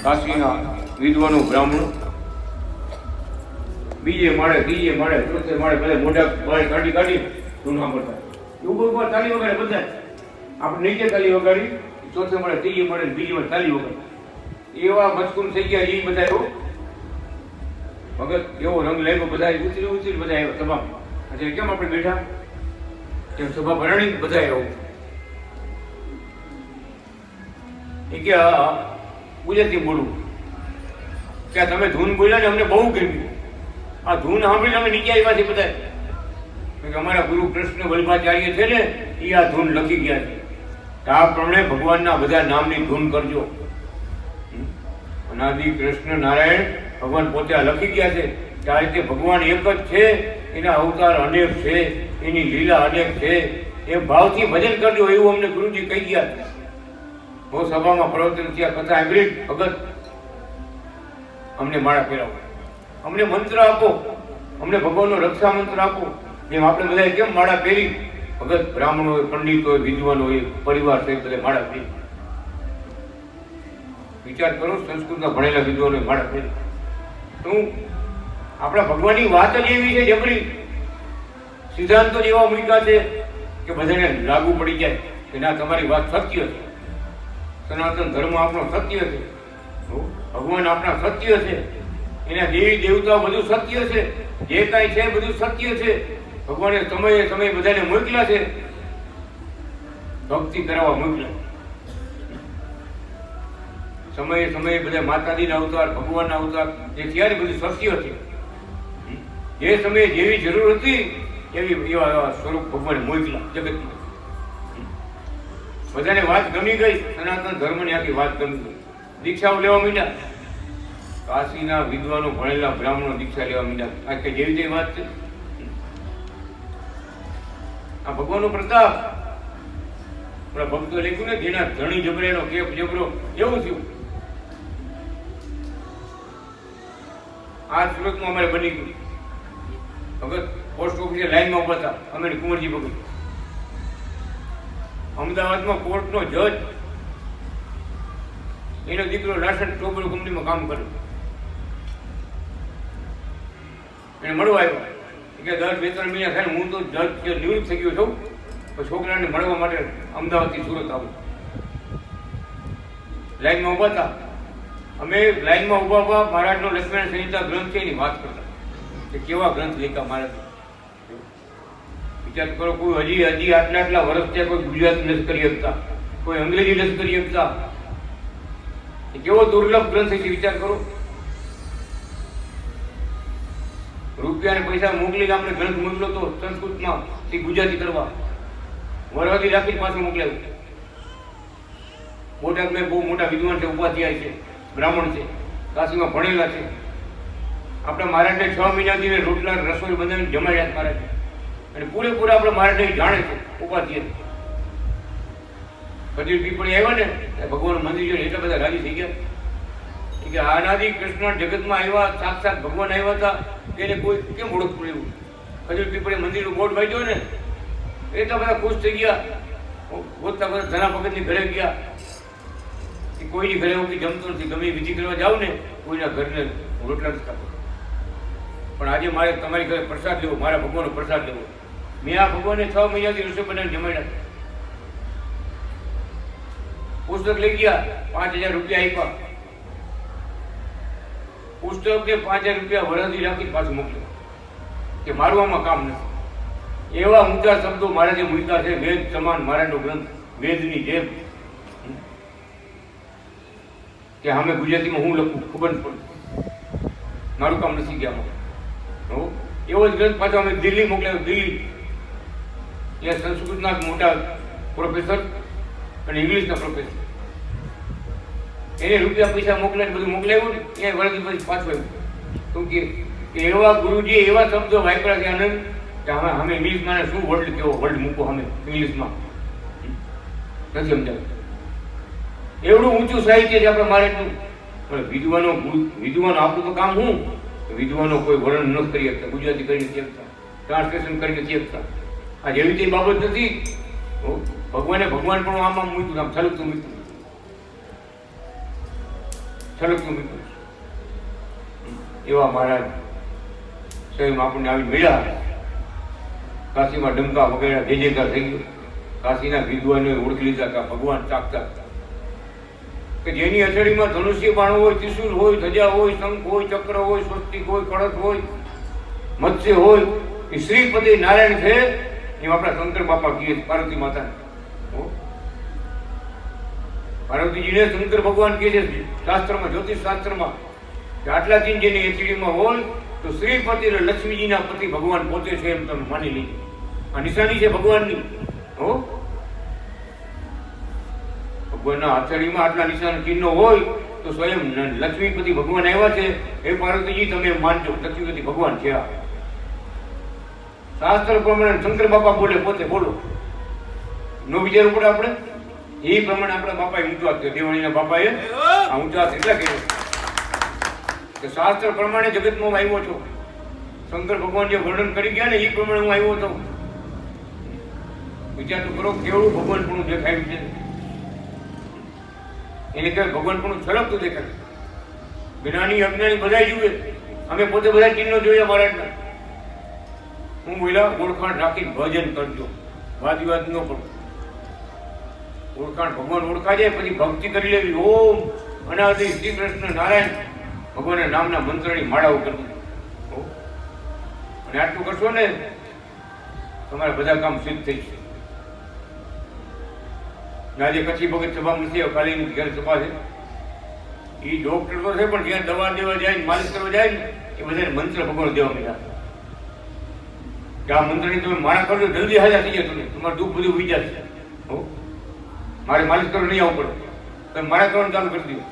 કાશીના વિદ્વાનો બ્રાહ્મણો બીજે માળે, ત્રીજે માળે, ચોથે માળે બધા મોઢા બહાર કાઢી ધૂન સાંભળતા. ઉપર તાલી વગાડે બધા. આપણે નીચે તાલી વગાડી, ચોથે માળે, ત્રીજે માળે, બીજે માળે તાલી વગાડી. એવા મસ્કૂન થઈ ગયા એ બધા. એવો ભગત એવો રંગ લાગ્યો, બધા ઉતરી બધા આવ્યા સભા. આજે કેમ આપણે બેઠા એમ સભા ભરાણી બધા આવું. એ કે ગુજરાતી બોલવું કે તમે ધૂન બોલ્યા ને અમને બહુ ગમ્યું. આ ધૂન સાંભળીને અમે નીચે આવ્યા છીએ બધા. અમારા ગુરુ કૃષ્ણ વલ્લભાચાર્ય છે ને એ આ ધૂન લખી ગયા છે. આ પ્રમાણે ભગવાનના બધા નામની ધૂન કરજો. અનાદિ કૃષ્ણ નારાયણ ભગવાન પોતે આ લખી ગયા છે કે આ રીતે ભગવાન એક જ છે, એના અવતાર અનેક છે, એની લીલા અનેક છે. એ ભાવથી ભજન કરજો એવું અમને ગુરુજી કહી ગયા છે. બહુ સભામાં પ્રવચન થયા, કથા સાંભળી. ભગત અમને માળા પહેરાવો, અમને મંત્ર આપો, અમને ભગવાનનો રક્ષા મંત્ર આપો. જેમ આપણે બધા કેમ માળા પહેરી, ભગત બ્રાહ્મણ હોય, પંડિત હોય, વિદ્વાન હોય, પરિવાર સહિત બધા માળા પહેરી. વિચાર કરો, સંસ્કૃતના ભણેલા વિદ્વાનો માળા પહેરી. શું આપણા ભગવાનની વાત જ એવી છે, જબરી સિદ્ધાંતો એવા મૂક્યા છે કે બધાને લાગુ પડી જાય કે ના તમારી વાત સત્ય છે. સનાતન ધર્મ આપણો સત્ય છે, ભગવાન આપણા સત્ય છે, એના દેવી દેવતાઓ બધું સત્ય છે, જે કાંઈ છે બધું સત્ય છે. ભગવાને સમયે બધાને મોકલ્યા છે, ભક્તિ કરાવવા મોકલ્યા. સમયે બધા માતાજીના અવતાર, ભગવાનના અવતાર જે થયા ને બધું સત્ય છે. જે સમયે જેવી જરૂર હતી એવા સ્વરૂપ ભગવાને મોકલ્યા જગતમાં. બધાને વાત ગમી ગઈ, સનાતન ધર્મની આખી વાત ગમી ગઈ. દીક્ષાઓ લેવા માંડ્યા. કાશીના વિદ્વાનો ભણેલા બ્રાહ્મણો દીક્ષા લેવા માંડ્યા. આ કે જેવી તેવી વાત છે. આ ભગવાનનો પ્રતાપ. આપણા ભક્તો લખ્યું ને જેના ધણી જબરેનો કેપ જબરો, એવું થયું. આ સુરતમાં અમારે બની ગયું. ભગત પોસ્ટ ઓફિસે લાઈનમાં ઉભા હતા, અમે કુંવરજી ભગત. અમદાવાદમાં કોર્ટનો જજ, એનો દીકરો રાશન ટોબલ કંપનીમાં કામ કરે. એને મળવા આવ્યો કે 10-2-3 મહિના થાય હું તો જજ નિવૃત્ત થઈ ગયો છું, તો છોકરાને મળવા માટે અમદાવાદથી સુરત આવું. લાઈનમાં ઉભા હતા. અમે લાઈનમાં ઉભા મહારાજનો લક્ષ્મણ સંહિતા ગ્રંથ છે એની વાત કરતા કે કેવા ગ્રંથ લખ્યા મહારાજ. વિચાર કરો, કોઈ હજી આટલા વર્ષ ત્યાં કોઈ ગુજરાતી નથી કરી શકતા, કોઈ અંગ્રેજી નથી કરી શકતા. કેવો દુર્લભ ગ્રંથ છે, વિચાર કરો. રૂપિયા ને પૈસા મોકલીને આપણે ગ્રંથ મોકલો તો સંસ્કૃતમાં ગુજરાતી કરવા, વરવાદી રાખી પાછું મોકલાવ્યું. બોટાદમાં બહુ મોટા વિદ્વાન છે, ઉપાધ્યાય છે, બ્રાહ્મણ છે, કાશીમાં ભણેલા છે. આપણા મહારાજને 6 મહિનાથી રોટલા રસોઈ બનાવીને જમાડ્યા મહારાજ. અને પૂરેપૂરા આપણે મહારાજને જાણે છે, ઉપાધ્યાય. કદી પીપળી આવ્યા ને ભગવાન મંદિર જોઈને એટલા બધા રાજી થઈ ગયા કે અનાદિ કૃષ્ણ જગતમાં આવ્યા, સાક્ષાત ભગવાન આવ્યા હતા, એને કોઈ કેમ ઓળખતું એવું. કદી પીપળી મંદિરનું બોર્ડ વાંચ્યો ને એટલા બધા ખુશ થઈ ગયા. ગોતતા બધા ધના ભગતની ઘરે ગયા. કોઈની ઘરે એવું જમતો નથી, ગમે વિધિ કરવા જાવ ને કોઈના ઘરને રોટલા નથી ખાતો. પણ આજે મારે તમારી ઘરે પ્રસાદ લેવો, મારા ભગવાનનો પ્રસાદ લેવો. મેં આ ભગવાનને 6 મહિનાથી રસોઈ બનાવીને જમાડ્યા. પુસ્તક લઈ ગયા, 5000 રૂપિયા આપ્યા. પુસ્તક કે 5000 રૂપિયા વરદી રાખી પાછું મોકલ્યું કે મારું આમાં કામ નથી. એવા ઊંચા શબ્દો મહારાજે મૂક્યા છે, વેદ સમાન મહારાજનો ગ્રંથ, વેદની જેમ. કે અમે ગુજરાતીમાં હું લખું ખબર જ પડે, મારું કામ નથી ગયા. એવો જ ગ્રંથ પાછો અમે દિલ્હી મોકલાવ્યો. દિલ્હી ત્યાં સંસ્કૃતના મોટા પ્રોફેસર અને ઇંગ્લિશના પ્રોફેસર, એને રૂપિયા પૈસા મોકલાવીને બધું મોકલાવ્યું ને ત્યાં વરદી પછી પાછું આવ્યું. શું કે એવા ગુરુજી એવા શબ્દો વાપર્યા છે આનંદ કે અમે ઇંગ્લિશમાં શું વર્ડ કેવો વર્ડ મૂકો અમે ઇંગ્લિશમાં નથી સમજાવ્યું. એવડું ઊંચું સાહિત્ય છે આપણે મહારાજનું. પણ વિદ્વાનો આપણું તો કામ શું? વિદ્વાનો કોઈ વર્ણન ન કરી શકતા, ગુજરાતી કરી નથી શકતા, ટ્રાન્સલેશન કરી નથી શકતા. આ જેવી તે બાબત નથી. ભગવાને ભગવાન પણ આમ મૂક્યું, આમ છલકતું મૂક્યું, છલકતું મૂક્યું. એવા મહારાજ સ્વયં આપણને આવી મળ્યા. કાશીમાં ડંકા વગેરે જે જયકાર થઈ ગયો. કાશીના વિદ્વાનોએ ઓળખી લીધા કે ભગવાન સાક્ષાત કે જેની અથડીમાં ધનુષ્ય બાણ હોય, ત્રિશુલ હોય, ધજા હોય, શંખ હોય, ચક્ર હોય, સ્વસ્તિક હોય, કળશ હોય, મત્સ્ય હોય, એ શ્રીપતિ નારાયણ છે. એમ આપણા શંકર બાપા કહે પાર્વતી માતા, પાર્વતીજીને શંકર ભગવાન કહે છે શાસ્ત્રમાં, જ્યોતિષ શાસ્ત્રમાં, કે આટલા દિન જેની એચડીમાં હોય તો શ્રીપતિ એટલે લક્ષ્મીજીના પતિ ભગવાન પોતે છે એમ તમે માની લીધો. આ નિશાની છે ભગવાનની. હો, ભગવાનના આચરણીમાં આટલા નિશાન ચિહ્નો હોય તો સ્વયં લક્ષ્મીપતિ ભગવાન આવ્યા છે. એ પાર્વતીજી તમે માનજો, લક્ષ્મીપતિ ભગવાન છે. આ શાસ્ત્ર પ્રમાણે શંકર બાપા બોલે, પોતે બોલો, નો વિચારવું પડે આપણે. એ પ્રમાણે આપણા બાપાએ ઊંચો હાથ કર્યો, દેવાણીના બાપાએ આ ઊંચો હાથ એટલા કર્યો કે શાસ્ત્ર પ્રમાણે જગતમાં હું આવ્યો છું. શંકર ભગવાન જે વર્ણન કરી ગયા ને એ પ્રમાણે હું આવ્યો હતો. વિચાર તો કરો કેવડું ભગવાન પણ દેખાયું છે. એને કહેવાય ભગવાન પણ છલકતું દેખાય. જ્ઞાની અજ્ઞાની બધા જુએ. અમે પોતે બધા ચિહ્નો જોયા મહારાજના. હું બોલ્યા ઓળખાણ રાખીને ભજન કરજો, વાદવિવાદ ન કરો. ઓળખાણ ભગવાન ઓળખા જાય પછી ભક્તિ કરી લેવી. ઓમ અનાદિ શ્રી કૃષ્ણ નારાયણ ભગવાનના નામના મંત્રની માળાઓ કરવી. અને આટલું કરશો ને તમારા બધા કામ સિદ્ધ થઈ છે. આજે કચ્છી ભગત સભા નથી, કાલીની ઘેર સભા છે. એ ડોક્ટર તો છે પણ જ્યાં દવા દેવા જાય, માલિશ કરવા જાય ને એ બધાને મંત્ર ભગવાન દેવા મળ્યા કે આ મંત્રની તમે માળા કરજો, જલ્દી હાજર થઈ જાય. તમે તમારું દુઃખ બધું ઉઈ જશે. હો, મારે માલિશ કરવા નહીં આવવું પડે, તમે માળા કરવાનું ચાલુ કરી દો.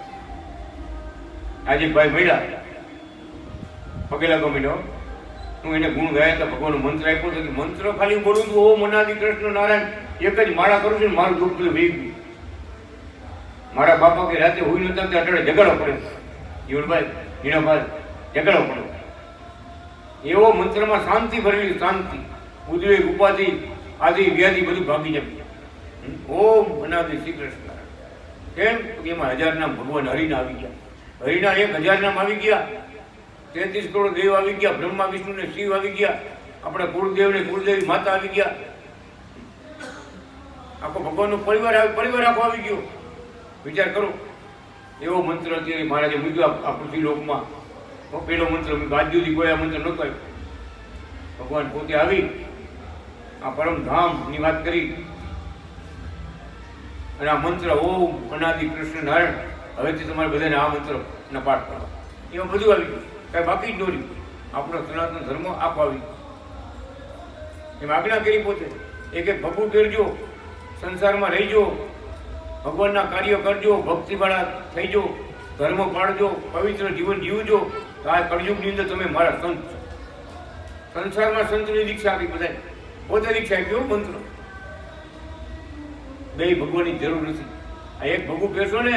આજે ભાઈ મળ્યા પગે લાગવા મળ્યો. હું એને ગુણ ગાયા હતા, ભગવાનનો મંત્ર આપ્યો છે. મંત્ર ખાલી બોલું છું ઓમ અનાદિ કૃષ્ણ નારાયણ, એક જ માળા કરું છું ને મારું દુઃખ બધું વહી ગયું. મારા બાપા કે રાતે હોઈ નતા તે અટાડે જગાડો પડે, જીવનભાઈ હીણાભાઈ જગાડો પડે. એવો મંત્રમાં શાંતિ ભરેલી, શાંતિ, ઉદ્વેગ, ઉપાધિ, આદિ વ્યાધિ બધું ભાગી જાય. ઓમ અનાદિ શ્રી કૃષ્ણ નારાયણ. કેમ? એમાં 1000 નામ ભગવાન હરિના આવી ગયા. હરિના 1000 નામ આવી ગયા. 33 કરોડ દેવ આવી ગયા. બ્રહ્મા વિષ્ણુ ને શિવ આવી ગયા. આપણા કુળદેવ ને કુળદેવી માતા આવી ગયા. આખો ભગવાનનો પરિવાર આખો આવી ગયો. વિચાર કરો, એવો મંત્ર અત્યારે મહારાજે મૂક્યો આ પૃથ્વી લોકમાં. પેલો મંત્ર આજ સુધી કોઈ આ મંત્ર નહોતો આવ્યો. ભગવાન પોતે આવી આ પરમધામની વાત કરી અને આ મંત્ર ઓમ અનાદિ કૃષ્ણ નારાયણ, હવેથી તમારે બધાને આ મંત્ર ના પાઠ કરવા. એમાં બધું આવી ગયું, કાંઈ બાકી જ દોર્યું. આપણો સનાતન ધર્મ આખો આવી એમ આજ્ઞા કરી પોતે. એક એક ભગવું કરજો, સંસારમાં રહીજો, ભગવાનના કાર્ય કરજો, ભક્તિવાળા થઈજો, ધર્મ પાળજો, પવિત્ર જીવન જીવજો. આ કળયુગની અંદર તમે મારા સંત છો. સંસારમાં સંતની દીક્ષા આપી બધાને, પોતે દીક્ષા આપી. કેવું મંત્ર! બે ભગવાનની જરૂર નથી. આ એક ભગવું કહેશો ને,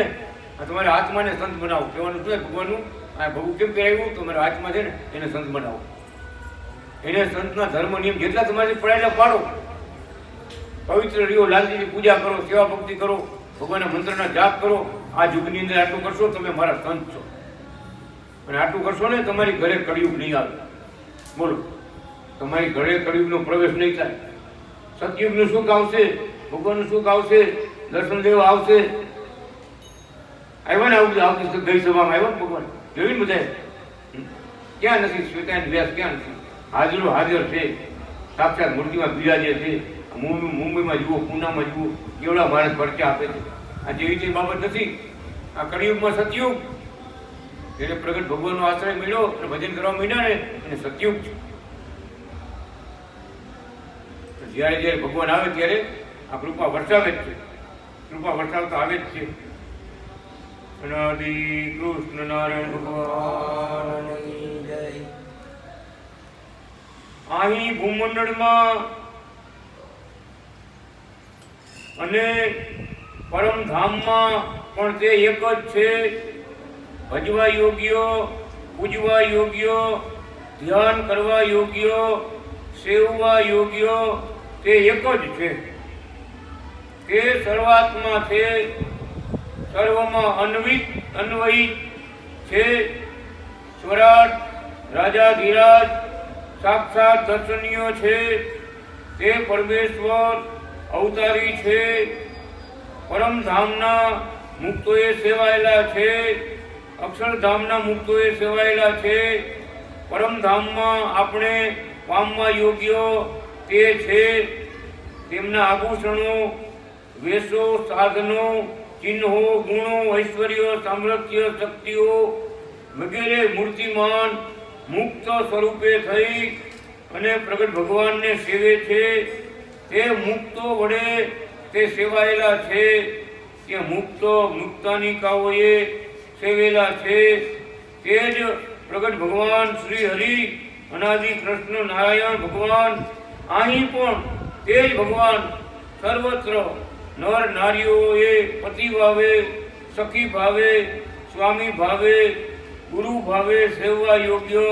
આ તમારા આત્માને સંત બનાવો. કહેવાનું શું ભગવાનનું? આ ભગવું કેમ કહેવાયું? તમારા આત્મા છે ને એને સંત બનાવો. એને સંતના ધર્મ નિયમ જેટલા તમારાથી પડાયેલા પાડો. પવિત્ર રહ્યો, લાલજીની પૂજા કરો, સેવા ભક્તિ કરો, ભગવાનના મંત્રના જાપ કરો. આ યુગની અંદર આટલું કરશો તમે મારા સંત છો. અને આટલું કરશો ને તમારી ઘરે કળિયુગ નહીં આવે. બોલો, તમારી ઘરે કળિયુગનો પ્રવેશ નહીં થાય. સતયુગનું સુખ આવશે, ભગવાનનું સુખ આવશે, દર્શન દેવ આવશે. આવ્યા ને આવતી ગઈ સભામાં આવ્યા ને ભગવાન જોયું ને બધા. ક્યાં નથી શ્વેતાયન વ્યાસ? ક્યાં નથી? હાજરો હાજર છે, સાક્ષાત મૂર્તિમાં બિરાજે છે. મુંબઈમાં જુઓ, પૂનામાં જુઓ, કેવડા માણસ પરચા આપે છે. આ જેવી તે બાબત નથી. આ કળિયુગમાં સતયુગ, એને પ્રગટ ભગવાનનો આશ્રય મળ્યો અને ભજન કરવા મળ્યા ને એને સતયુગ છે. જ્યારે જ્યારે ભગવાન આવે ત્યારે આ કૃપા વરસાવે જ છે. કૃપા વરસાવતા આવે જ છે. અનાદિ કૃષ્ણ નારાયણ ભગવાનની જય. અહીં ભૂમંડળમાં અને પરમધામમાં પણ તે એક જ છે. ભજવા યોગ્ય, પૂજવા યોગ્ય, ધ્યાન કરવા યોગ્ય, સેવવા યોગ્ય તે એક જ છે. તે સર્વાત્મા છે, સર્વમાં અન્વયિત છે. સ્વરાટ, રાજાધિરાજ, સાક્ષાત દર્શનીય છે. તે પરમેશ્વર અવતારી છે. પરમધામના મુક્તોએ સેવાયેલા છે. અક્ષરધામના મુક્તોએ સેવાયેલા છે. પરમધામમાં આપણે પામવા યોગ્ય તે છે. તેમના આભૂષણો, વેશો, સાધનો, ચિહ્નો, ગુણો, ઐશ્વર્ય, સામર્થ્ય, શક્તિઓ વગેરે મૂર્તિમાન મુક્ત સ્વરૂપે થઈ અને પ્રગટ ભગવાનને સેવે છે. તે મુક્તો વડે તે સેવાયેલા છે. તે મુક્તાનિકાઓએ સેવેલા છે. તે જ પ્રગટ ભગવાન શ્રી હરિ અનાદિ કૃષ્ણ નારાયણ ભગવાન અહીં પણ તે જ ભગવાન સર્વત્ર નર નારીઓએ પતિ ભાવે, સખી ભાવે, સ્વામી ભાવે, ગુરુ ભાવે સેવવા યોગ્ય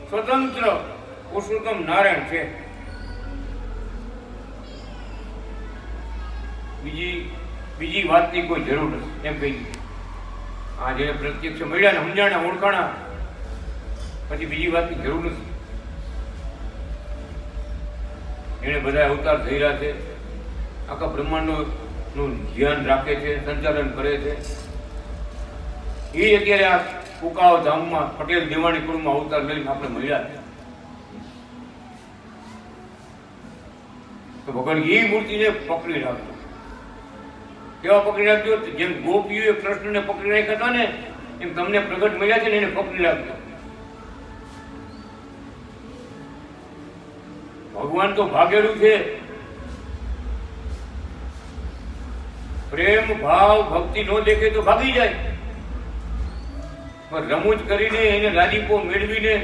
સ્વતંત્ર પુરુષોત્તમ નારાયણ છે. બીજી વાતની કોઈ જરૂર નથી એમ કહી. આ જેને પ્રત્યક્ષ મળ્યા ને સમજાણા ઓળખાણા પછી બીજી વાતની જરૂર નથી. એને બધા અવતાર થઈ રહ્યા છે. આખા બ્રહ્માંડનું ધ્યાન રાખે છે, સંચાલન કરે છે. એ અત્યારે આ કુકાવ ધામમાં પટેલ દેવાણી કુળમાં અવતાર લઈને આપણે મળ્યા છે. તો ભગવાન એ મૂર્તિને પકડી રાખજો. કેવા પકડી રાખજો? જેમ ગોપીઓએ કૃષ્ણને પકડી રાખ્યા હતા ને એમ તમને પ્રગટ મળ્યા છે ને એને પકડી રાખજો. ભગવાન તો ભાગેલું છે. પ્રેમ ભાવ ભક્તિ નો દેખે તો ભાગી જાય, પણ રમૂજ કરીને એને રાજીપો મેળવીને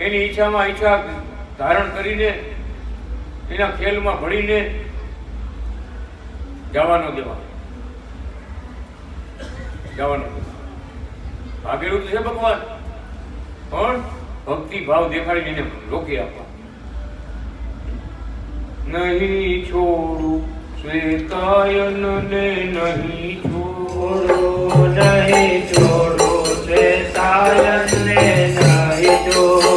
એની ઈચ્છામાં ઈચ્છા ધારણ કરીને એના ખેલમાં ભળીને જવાનો દેવા ભાગેલું તો છે ભગવાન, પણ ભક્તિ ભાવ દેખાડીને એને રોકી આપવા. નહીં છોડું શ્વેતાયન ને નહીં છોડું, નહીં છોડું શ્વેતાયન ને નહીં છોડું,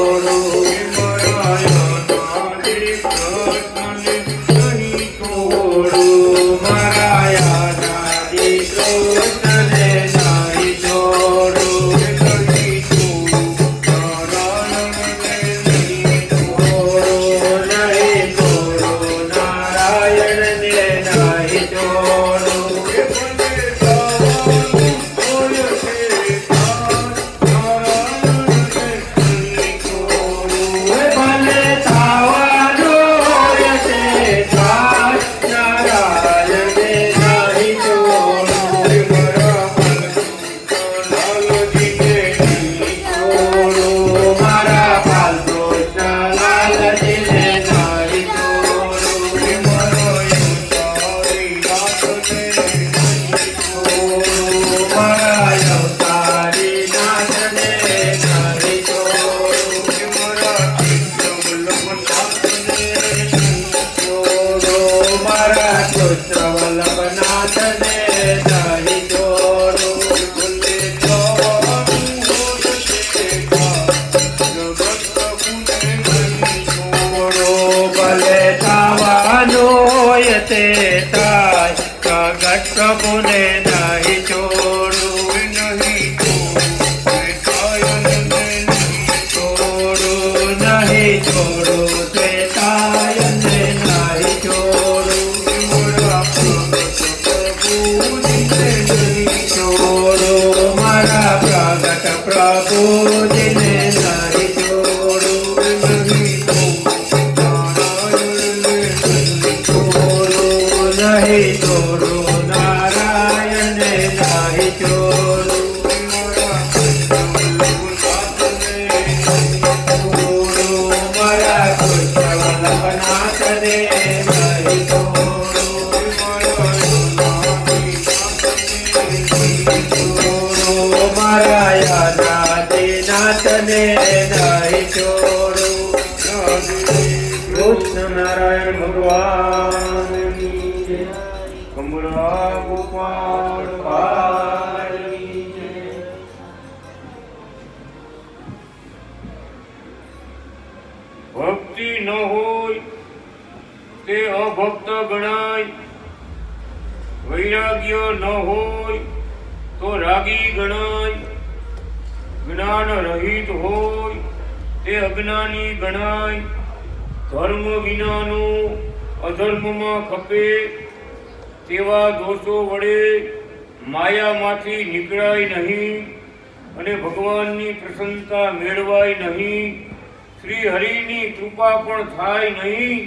પ્રભુને નહીં છોડું, નહીં છોડું, નહીં છોડું શ્વેતાયને નહીં છોડું, નહીં છોડું મારા પ્રગટ પ્રભુજીને નહીં છોડું, નહીં છોડું નારાયણ ભગવાન કમરા ગોપાલ તે અભક્ત ગણાય. વૈરાગ્ય ન હોય તો રાગી ગણાય. જ્ઞાન રહિત હોય તે અજ્ઞાની ગણાય. ધર્મ વિનાનો અધર્મમાં ખપે તેવા દોષો વડે માયામાંથી નીકળાય નહીં અને ભગવાનની પ્રસન્નતા મેળવાય નહીં. શ્રી હરિની કૃપા પણ થાય નહીં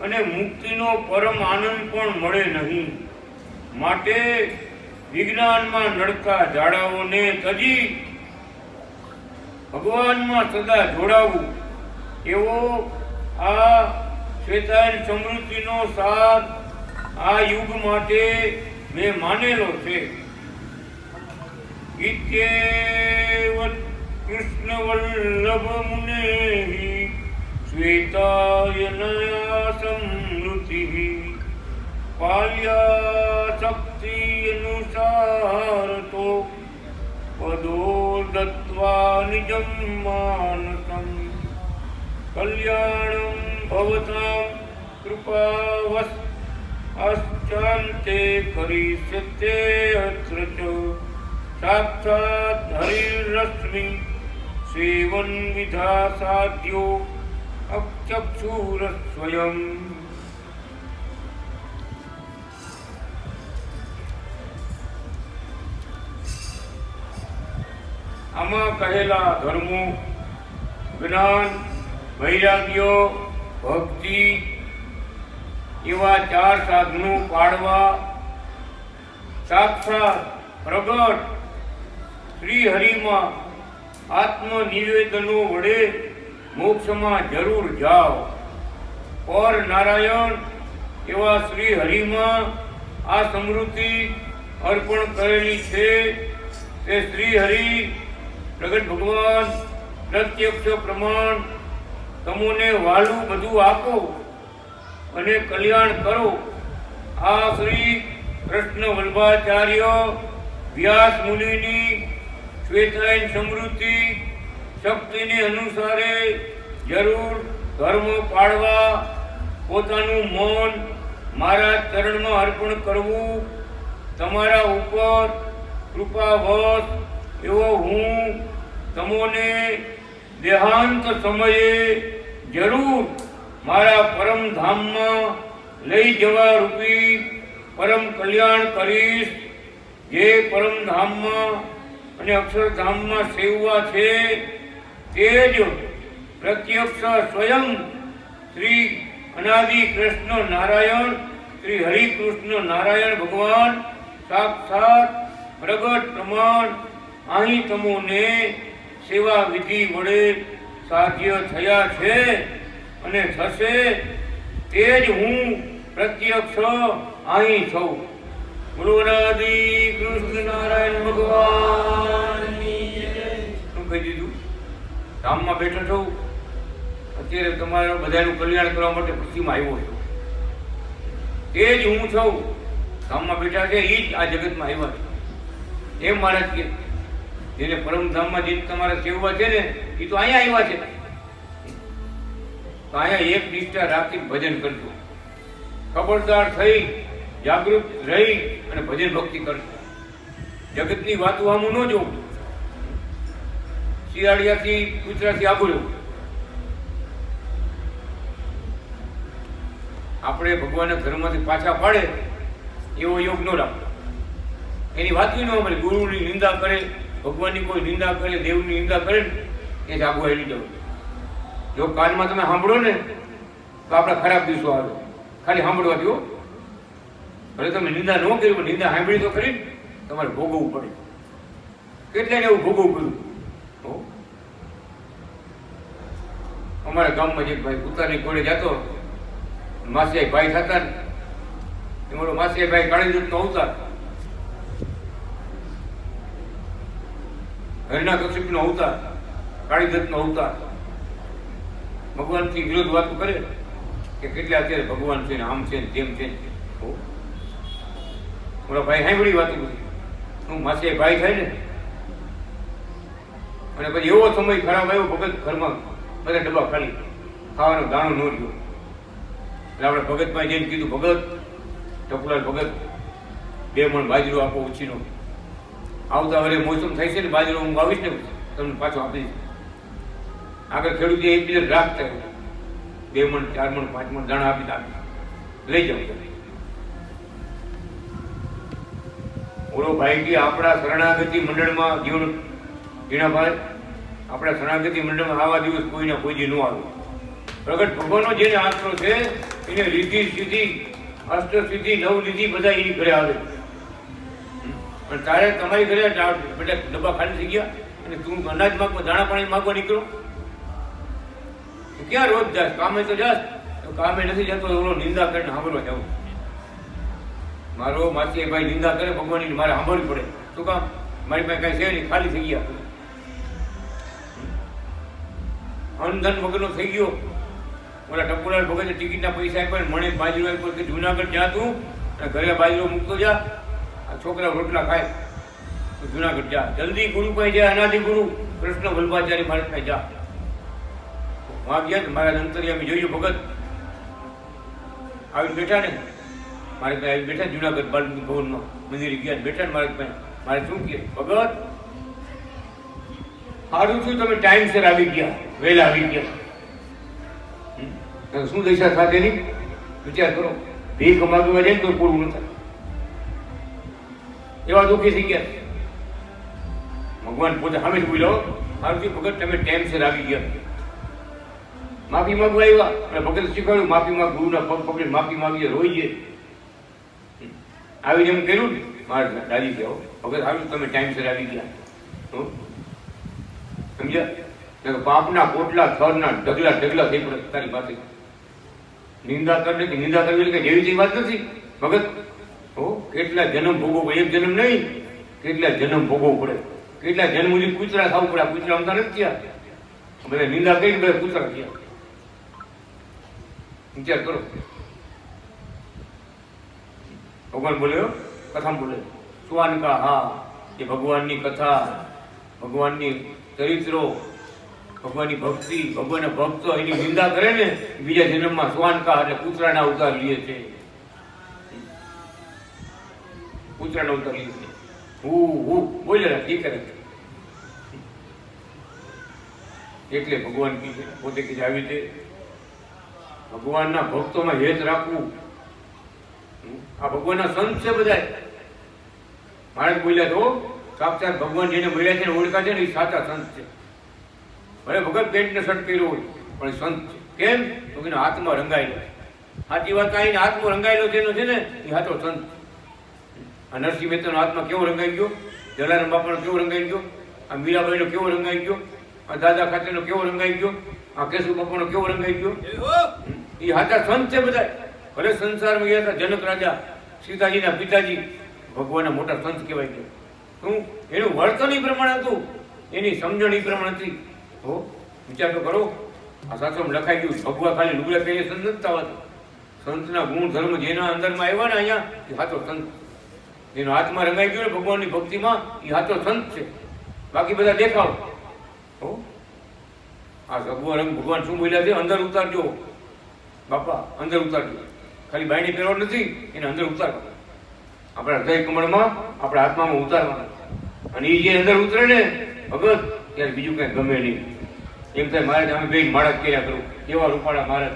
અને મુક્તિનો પરમ આનંદ પણ મળે નહીં. માટે વિજ્ઞાનમાં નડતા ઝાડાઓને તજી ભગવાનમાં સદા જોડાવું એવો આ શ્વેતાયન સમૃદ્ધિનો સાર આ યુગ માટે મેં માનેલો છે. ઇત્યેવ કૃષ્ણ વલ્લભ મુને શ્વેતાયનયા સમૃદ્ધિ પાલ્યા શક્તિ અનુસાર તો પદો દત્વા નિજમ માનસમ કલ્યાણમ ભવતામ કૃપાવસ અશ્ચાંતે કરીષ્યતે અત્ર ચ સાક્ષાત હરિરશ્મિ સેવન વિધા સાધ્યો અચક્ષુર સ્વયં. આમાં કહેલા ધર્મો જ્ઞાન, વૈરાગ્ય, ભક્તિ એવા 4 સાધનો પાડવા સાક્ષાત પ્રગટ શ્રી હરિમાં આત્મનિવેદનો વડે મોક્ષમાં જરૂર જાઓ. પર નારાયણ એવા શ્રી હરિમાં આ સમૃદ્ધિ અર્પણ કરેલી છે. તે શ્રી હરિ પ્રગટ ભગવાન પ્રત્યક્ષ પ્રમાણ તમોને વાલું બધું આપો અને કલ્યાણ કરો. આ શ્રી કૃષ્ણ વલ્લભાચાર્ય વ્યાસ મુનિની શ્વેતાયન સમૃદ્ધિ શક્તિને અનુસારે જરૂર ધર્મ પાળવા પોતાનું મન મારા ચરણમાં અર્પણ કરવું. તમારા ઉપર કૃપાવશ એવો હું તમોને દેહાંત સમયે જરૂર મારા પરમ ધામમાં લઈ જવા રૂપી પરમ કલ્યાણ કરીશ. જે પરમ ધામમાં અને અક્ષરધામમાં સેવવા છે તે જ પ્રત્યક્ષ સ્વયં શ્રી અનાદિ કૃષ્ણ નારાયણ શ્રી હરિકૃષ્ણ નારાયણ ભગવાન સાક્ષાત પ્રગટ પ્રમાણ અહીં તમોને સેવા વિધિ વડે સાધ્ય થયા છે અને થશે. તે જ હું પ્રત્યક્ષ અહીં છું. બોલો રાધે કૃષ્ણ નારાયણ ભગવાન. શું કહી દીધું? ધામમાં બેઠો છું. અત્યારે તમારા બધાનું કલ્યાણ કરવા માટે પૃથ્વીમાં આવ્યો છું. તે જ હું છું. ધામમાં બેઠા છે એ જ આ જગતમાં આવ્યા છે. એમ મહારાજ કે જેને પરમધામમાં જે તમારા સેવવા છે ને એ તો અહીંયા આવ્યા છે. તો અહીંયા એક નિષ્ઠા રાખી ભજન કરજો. ખબરદાર થઈ જાગૃત રહી અને ભજન ભક્તિ કરજો. જગતની વાતો આમું ન જોવું. શિયાળિયાથી કૂતરાથી આબુડ્યું. આપણે ભગવાનના ઘરમાંથી પાછા પાડે એવો યોગ ન રાખો. એની વાત ન મળે. ગુરુની નિંદા કરે, ભગવાનની કોઈ નિંદા કરે, દેવની નિંદા કરે ને એ જ આગું હેલી જવું. જો કાનમાં તમે સાંભળો ને તો આપણા ખરાબ દિવસો આવે. ખાલી સાંભળવા દો. ભલે તમે નિંદા ન કરી પણ નિંદા સાંભળી તો કરી તમારે ભોગવવું પડે. કેટલાને એવું ભોગવવું પડ્યું. અમારા ગામમાં એક ભાઈ કૂતરાની ઘોડે જતો, માસિયાઈ ભાઈ થતા ને એમાં માસિયાઈ ભાઈ કાળી દૂધનો અવતાર, હરિના કશ્યપનો અવતાર, કાળી દત્તનો અવતાર. ભગવાનથી વિરોધ વાતો કરે કે કેટલા અત્યારે ભગવાન છે ને આમ છે ને તેમ છે ને. ઓલા ભાઈ સાંભળી વાતો બધી. હું માસિયાઈ ભાઈ થાય ને અને પછી એવો સમય ખરાબ આવ્યો, ભગત ઘરમાં બધા ડબ્બા ખાલી, ખાવાનો દાણો ન રહ્યો. એટલે આપણે ભગતમાં જઈને કીધું, ભગત ટપુલાલ ભગત 2 મણ બાજરો આપો ઉછીનો, આવતા વરે મોસમ થાય છે ને બાજરો હું વાવીશ ને તમને પાછો આપી દઈશ. આગળ ખેડૂતે એકબીજા રાખતા 2 મણ 4 મણ 5 મણ દાણા આપી લઈ જાવ. બોલો ભાઈ કે આપણા શરણાગતિ મંડળમાં જીવન જીણાભાઈ, આપણા શરણાગતિ મંડળમાં આવા દિવસ કોઈના કોઈ દી ન આવે. પ્રગટ ભગવાનનો જેને આશરો છે એને રીતિ સિદ્ધિ અષ્ટ સિદ્ધિ નવ નિધિ બધા એની ઘરે આવે. અને તારે તમારી ઘરે બેટા ડબ્બા ખાલી થઈ ગયા અને તું અનાજ માગવા દાણા પાણી માગવા નીકળો, ક્યાં રોજ જાસ? કામે તો જાસ, તો કામે નથી જતો ઓલો નિંદા કરીને સાંભળવા જાવ. મારો માસી ભાઈ નિંદા કરે ભગવાનની, મારે સાંભળવી પડે. શું કામ? મારી પાસે કઈ છે નહીં, ખાલી થઈ ગયા, અનધન વગરનો થઈ ગયો. ઓલા ટપુલાલ ભગત ટિકિટના પૈસા આપ્યા, મને બાજરો આપ્યો કે જુનાગઢ જા તું અને ઘરે બાજરો મૂકતો જા, આ છોકરા રોટલા ખાય તો જુનાગઢ જા, જલ્દી ગુરુ પાસે જા, અનાદિ ગુરુ કૃષ્ણ વલ્ભાચાર્ય મહારાજ પાસે જા. વહાં ગયા ને મારા અંતરિયામી જોયું ભગત આવીને બેઠા ને મારે પાસે આવી બેઠા, જુનાગઢ બાલમુકિ ભવનમાં મંદિરે ગયા બેઠા ને મારે પાસે. મારે શું કહે, ભગત સારું છું તમે ટાઈમસર આવી ગયા, વહેલા આવી ગયા. શું દશા સાથે ની વિચાર કરો. ભીખ માગવા જાય તો પૂરું ન થાય, એવા દુઃખી થઈ ગયા. ભગવાન પોતે સામે બોલ્યો, સારું છું ભગત તમે ટાઈમસર આવી ગયા. માફી માંગવા આવ્યા અને ભગત શીખવાડ્યું માફી માંગ, ગુરુના પગ પકડી માફી માંગીએ, રોઈએ. આવીને એમ કર્યું ને મારા દાદી કહેવો, ભગત સારું તમે ટાઈમસર આવી ગયા. સમજ્યા? પાપના પોટલા થરના ઢગલા ઢગલા થઈ પડે તારી પાસે. નિંદા કરે કે નિંદા કરવી કે જેવી વાત નથી ભગત. હો કેટલા જન્મ ભોગવવો, એક જન્મ નહીં, કેટલા જન્મ ભોગવવું પડે, કેટલા જન્મ સુધી કૂતરા થવું પડે. કૂતરા અમતા નથી થયા, બધા નિંદા કરી બધા કૂતરા થયા. વિચાર કરો. ભગવાન બોલ્યો, કથા બોલે સુવાન કા હા, એ ભગવાનની કથા, ભગવાનની ચરિત્રો, ભગવાનની ભક્તિ, ભગવાનના ભક્તો એની નિંદા કરે ને બીજા જન્મમાં સ્વાનકા એટલે કૂતરાના અવતાર લે છે. કૂતરાના અવતાર લે છે. હું બોલ્યા એ કરે. એટલે ભગવાન કીધે પોતે કીધે આવી રીતે ભગવાનના ભક્તોમાં હેત રાખવું. આ ભગવાનના સંત છે બધા. મહારાજ બોલ્યા તો સાક્ષાત ભગવાન જેને બોલ્યા છે ને ઓળખા છે ને એ સાચા સંત છે. ભલે ભગત પેન્ટને શર્ટ પહેર્યો હોય પણ સંત છે. કેમ? તો કે હાથમાં રંગાયેલો. સાચી વાત આવીને હાથમાં રંગાયેલો જેનો છે ને એ હાથો સંત. આ નરસિંહ મહેતાનો હાથમાં કેવો રંગાઈ ગયો, જલારામ બાપાનો કેવો રંગાઈ ગયો, આ મીરાબાઈનો કેવો રંગાઈ ગયો, આ દાદા ખાતેનો કેવો રંગાઈ ગયો, આ કેશુ બાપાનો કેવો રંગાઈ ગયો. એ હાથા સંત છે બધા. ભલે સંસારમાં ગયા હતા જનક રાજા, સીતાજીના પિતાજી ભગવાનના મોટા સંત કહેવાય છે. શું એનું વર્તન એ પ્રમાણે હતું, એની સમજણ એ પ્રમાણે હતી. હો વિચાર તો કરો. આ શાસ્ત્રમાં લખાઈ ગયું ભગવા ખાલી લુગડા કહીએ સંત નથી થવાતું. સંતના ગુણ ધર્મ જેના અંદરમાં આવ્યા ને અહીંયા એ હાથો સંત. જેનો હાથમાં રંગાઈ ગયો ને ભગવાનની ભક્તિમાં એ હાથો સંત છે. બાકી બધા દેખાવ. હો આ ભગવાન શું બોલ્યા છે? અંદર ઉતારજો બાપા, અંદર ઉતારજો. ખાલી બાયણી પહેરવા નથી, એને અંદર ઉતારવા. આપણા હૃદય કમળમાં આપણા આત્મામાં ઉતારવાના. અને એ જે અંદર ઉતરે ને ભગત ત્યારે બીજું કઈ ગમે નહીં. એમ થાય મહારાજ અમે બે માળા કર્યા કરું, કેવા રૂપાળા મહારાજ,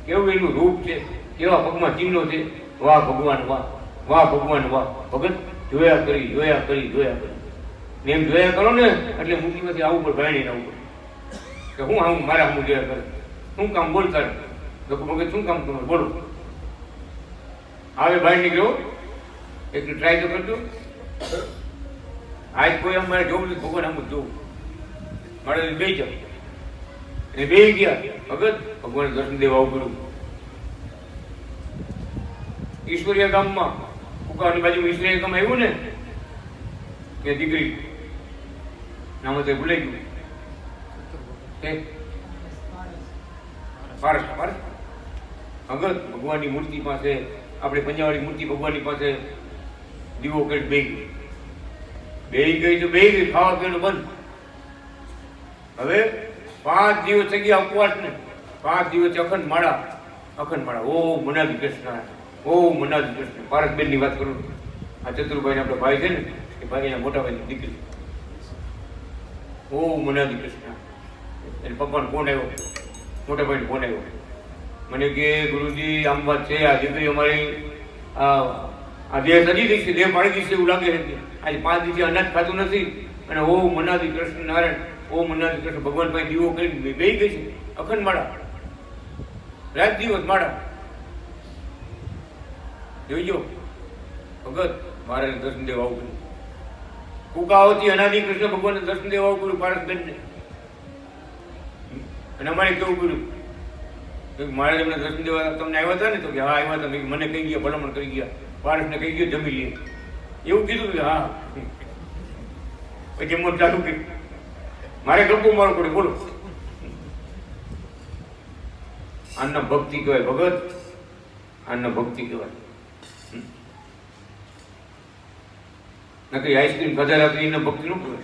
કેવું એનું રૂપ છે, કેવા પગમાં ચિહ્નો છે. વાહ ભગવાન વાહ, વાહ ભગવાન વાહ. ભગત જોયા કરી જોયા કરી જોયા કરી ને એમ જોયા કરો ને એટલે મુઠ્ઠીમાંથી આવું પડે, બાયણી આવવું પડે કે હું આવું મારા હું જોયા કરે. શું કામ બોલતા લોકો ભગત શું કામ તમારે બોલો. આવે બહાર નીકળ્યો એટલું ટ્રાય તો કરજો. આજ કોઈ અમારે જોવું નથી, ભગવાન આમ જોવું મારે બે જાવ અને બે ગયા ભગત ભગવાન દર્શન દેવા આવું કર્યું. ઈશ્વરીય ગામમાં કુકાની બાજુ ઈશ્વરીય ગામ આવ્યું ને કે દીકરી નામ તે ભૂલાઈ ગયું. પારસ પારસ ભગત ભગવાનની મૂર્તિ પાસે, આપણે પંજાવાળી મૂર્તિ ભગવાનની પાસે દીવો કરી બેહી ગઈ તો બેહી ગઈ, ખાવા પીવાનું બંધ. હવે 5 દિવસ થઈ ગયા ઉપવાસ ને, 5 દિવસ અખંડ માળા, અખંડ માળા ઓમ મનાદી કૃષ્ણ, ઓમ મનાદી કૃષ્ણ. પારસબેનની વાત કરું, આ ચતુરભાઈ આપણો ભાઈ છે ને, એ ભાઈ એના મોટા ભાઈની દીકરી. ઓમ મનાદી કૃષ્ણ. એને પપ્પાનો ફોન આવ્યો, મોટા ભાઈને ફોન આવ્યો, મને કે ગુરુજી આમ વાત છે, આ દીકરી અમારી આ દેહ સજી દઈશ, દેહ પાડી દઈશ એવું લાગે છે. આજે 5 દિવસે અનાજ ખાતું નથી અને ઓમ મનાદી કૃષ્ણ નારાયણ, ઓમ મનાદી કૃષ્ણ ભગવાન પાસે દીવો કરી બેહી ગઈ છે. અખંડ માળા, રાત દિવસ માળા. જોઈજો ભગત મારે દર્શન દેવા આવું કર્યું, કુકાઓથી અનાદિ કૃષ્ણ ભગવાનને દર્શન દેવા આવું કર્યું પારસબેનને. અને અમારે કેવું કર્યું, મારે એમને દર્શન દેવા તમને આવ્યા હતા ને, તો કે હા આવ્યા હતા. મને કહી ગયા, ભલામણ કરી ગયા, પારસને કહી ગયો જમી લે એવું કીધું કે હા. પછી એમ ચાલુ કે મારે ગપ્પો મારવું પડે. બોલો, આના ભક્તિ કહેવાય ભગત, આના ભક્તિ કહેવાય. નકરી આઈસ્ક્રીમ ખાધા રાખી એને ભક્તિ ન કહેવાય.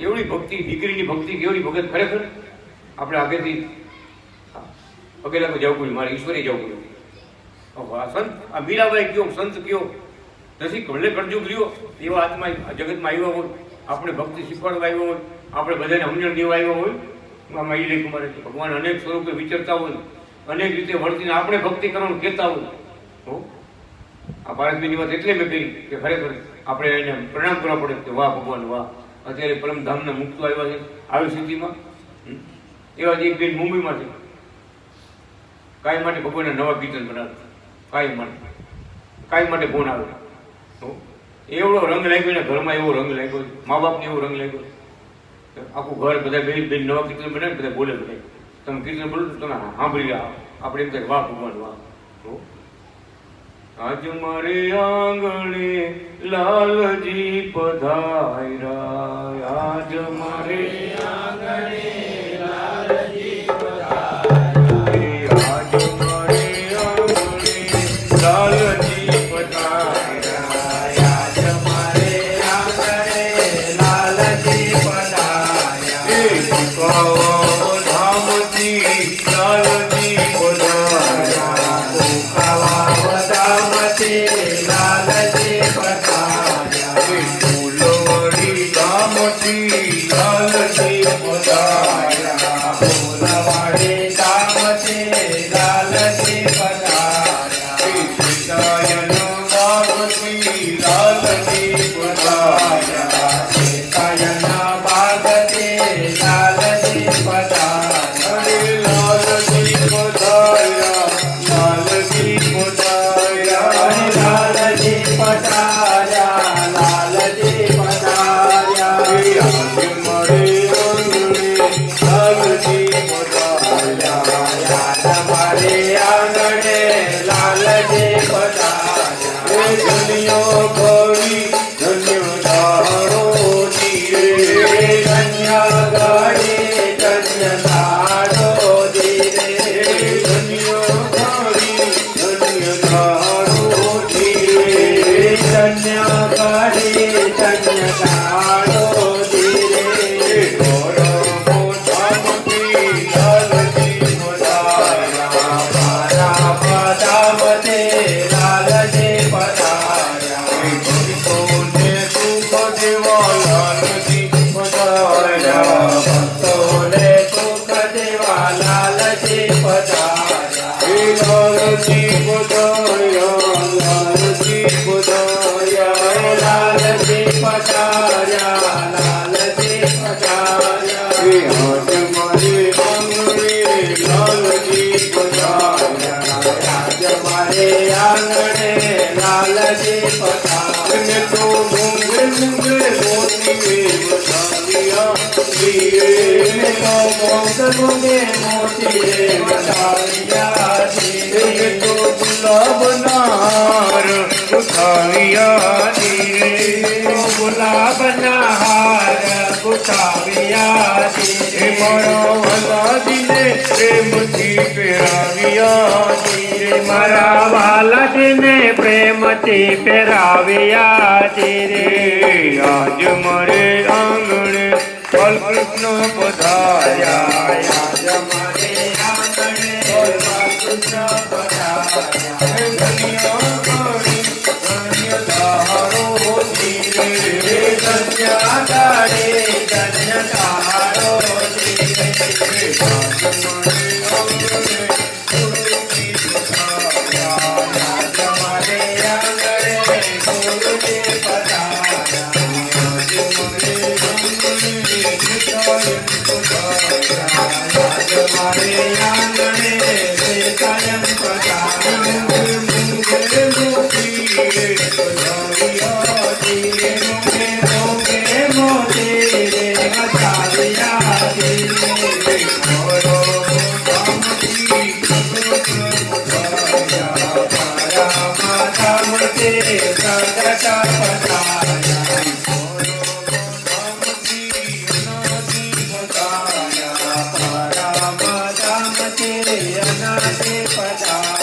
એવડી ભક્તિ, દીકરીની ભક્તિ કેવડી ભગત ખરેખર. આપણે આગળથી અગેલા જવું પડ્યું, મારે ઈશ્વરે જવું પડ્યું. સંત આ મીરાબાઈ કયો, સંત કયો નથી, ભલે કરજો કર્યો એવા આત્મા જગતમાં આવ્યા હોય, આપણે ભક્તિ શીખવાડવા આવ્યા હોય, આપણે બધાને સમજણ દેવા આવ્યા હોય. આમાં એ લેખ મારે છે, ભગવાન અનેક સ્વરૂપે વિચરતા હોય, અનેક રીતે વર્તીને આપણે ભક્તિ કરવાનું કહેતા હોય. આ પારસબેનની વાત એટલે મેં કહી કે ખરેખર આપણે એને પ્રણામ કરવા પડે કે વાહ ભગવાન વાહ, અત્યારે પરમધામના મુક્તો આવ્યા છે આવી સ્થિતિમાં. એવા જ એક બેન મુંબઈમાં છે, કાંઈ માટે ભગવાનના નવા કીર્તન બનાવે, કાંઈ માટે ફોન આવે. એવડો રંગ લાગ્યો ને ઘરમાં, એવો રંગ લાગ્યો, મા બાપને એવો રંગ લાગ્યો. આખું ઘર બધા બેન નવા કીર્તન બનાવે, બધા બોલે બધા. તમે કીર્તન બોલો તમે સાંભળી રહ્યા, આપણે એમ થાય વાહ ભગવાન વાહ. આજ મારે આંગણે લાલજી પધાર્યા, આજ મારે આંગણે લાલજી પધાર્યા, આજ મારે આંગણે લાલજી પધાર્યા, આજ મારે આંગણે લાલજી પધાર્યા. એ કુકાવા ધામથી લાલજી પધાર્યા, કુકાવા લાલજી પધાર્યા, ફૂલવડી ધામથી લાલજી પધાર્યા, ફૂલવડી ધામથી લાલજી પધાર્યા, સીતાયન બાગથી લાલજી પધાર્યા, સીતાયન બાગથી લાલજી પધાર્યા, લાલજી પધાર્યા, લાલજી પધાર્યા, લાલજી પધાર્યા, લાલજી પધાર્યા. આજ મારે આંગણે લાલજી પધાર્યા, આજ મારે આંગણે લાલજી પધાર્યા. ધન્યો ગળી ધન્ય ધારો ધીરે, ધન્ય ગળી ધન્ય ધારો ધીરે, ધન્યો ગળી ધન્ય ધારો ધીરે, ધન્ય ગળી ધન્ય ધારો ધીરે. ગૌરવો ધામથી લાલજી પધાર્યા, મારા પધામથી લાલજી પધાર્યા, ભક્તોને સુખ દેવા લાલજી પધાર્યા, ભક્તોને સુખ દેવા લાલજી પધાર્યા. લાલજી પધાર્યા, લાલજી પધાર્યા, લાલજી પધાર્યા, લાલજી પધાર્યા. આજ મારે આંગણે લાલજી પધાર્યા, આજ મારે આંગણે લાલજી પધાર્યા. તો મૂંગે મૂંગે મોતી વધાર્યા, ધીરે મૂંગે મોતી વધાર્યા, ધીરે તો ગુલાબના હાર ઉઠાવ્યા, ધીરે ગુલાબના હાર ઉઠાવ્યા, ધીરે મારા વાલાજીને પ્રેમથી પહેરાવ્યા, ધીરે મારા વાલાજીને પ્રેમથી પહેરાવ્યા, ધીરે. આજ મારે આંગણે બાલકૃષ્ણ પધાર્યા, આજ મારે પુત્ર પધાર્યા ધન્ય ધન્ય તારો ધીરે ધન્ય તારે ધન્ય તારો પધાર્યા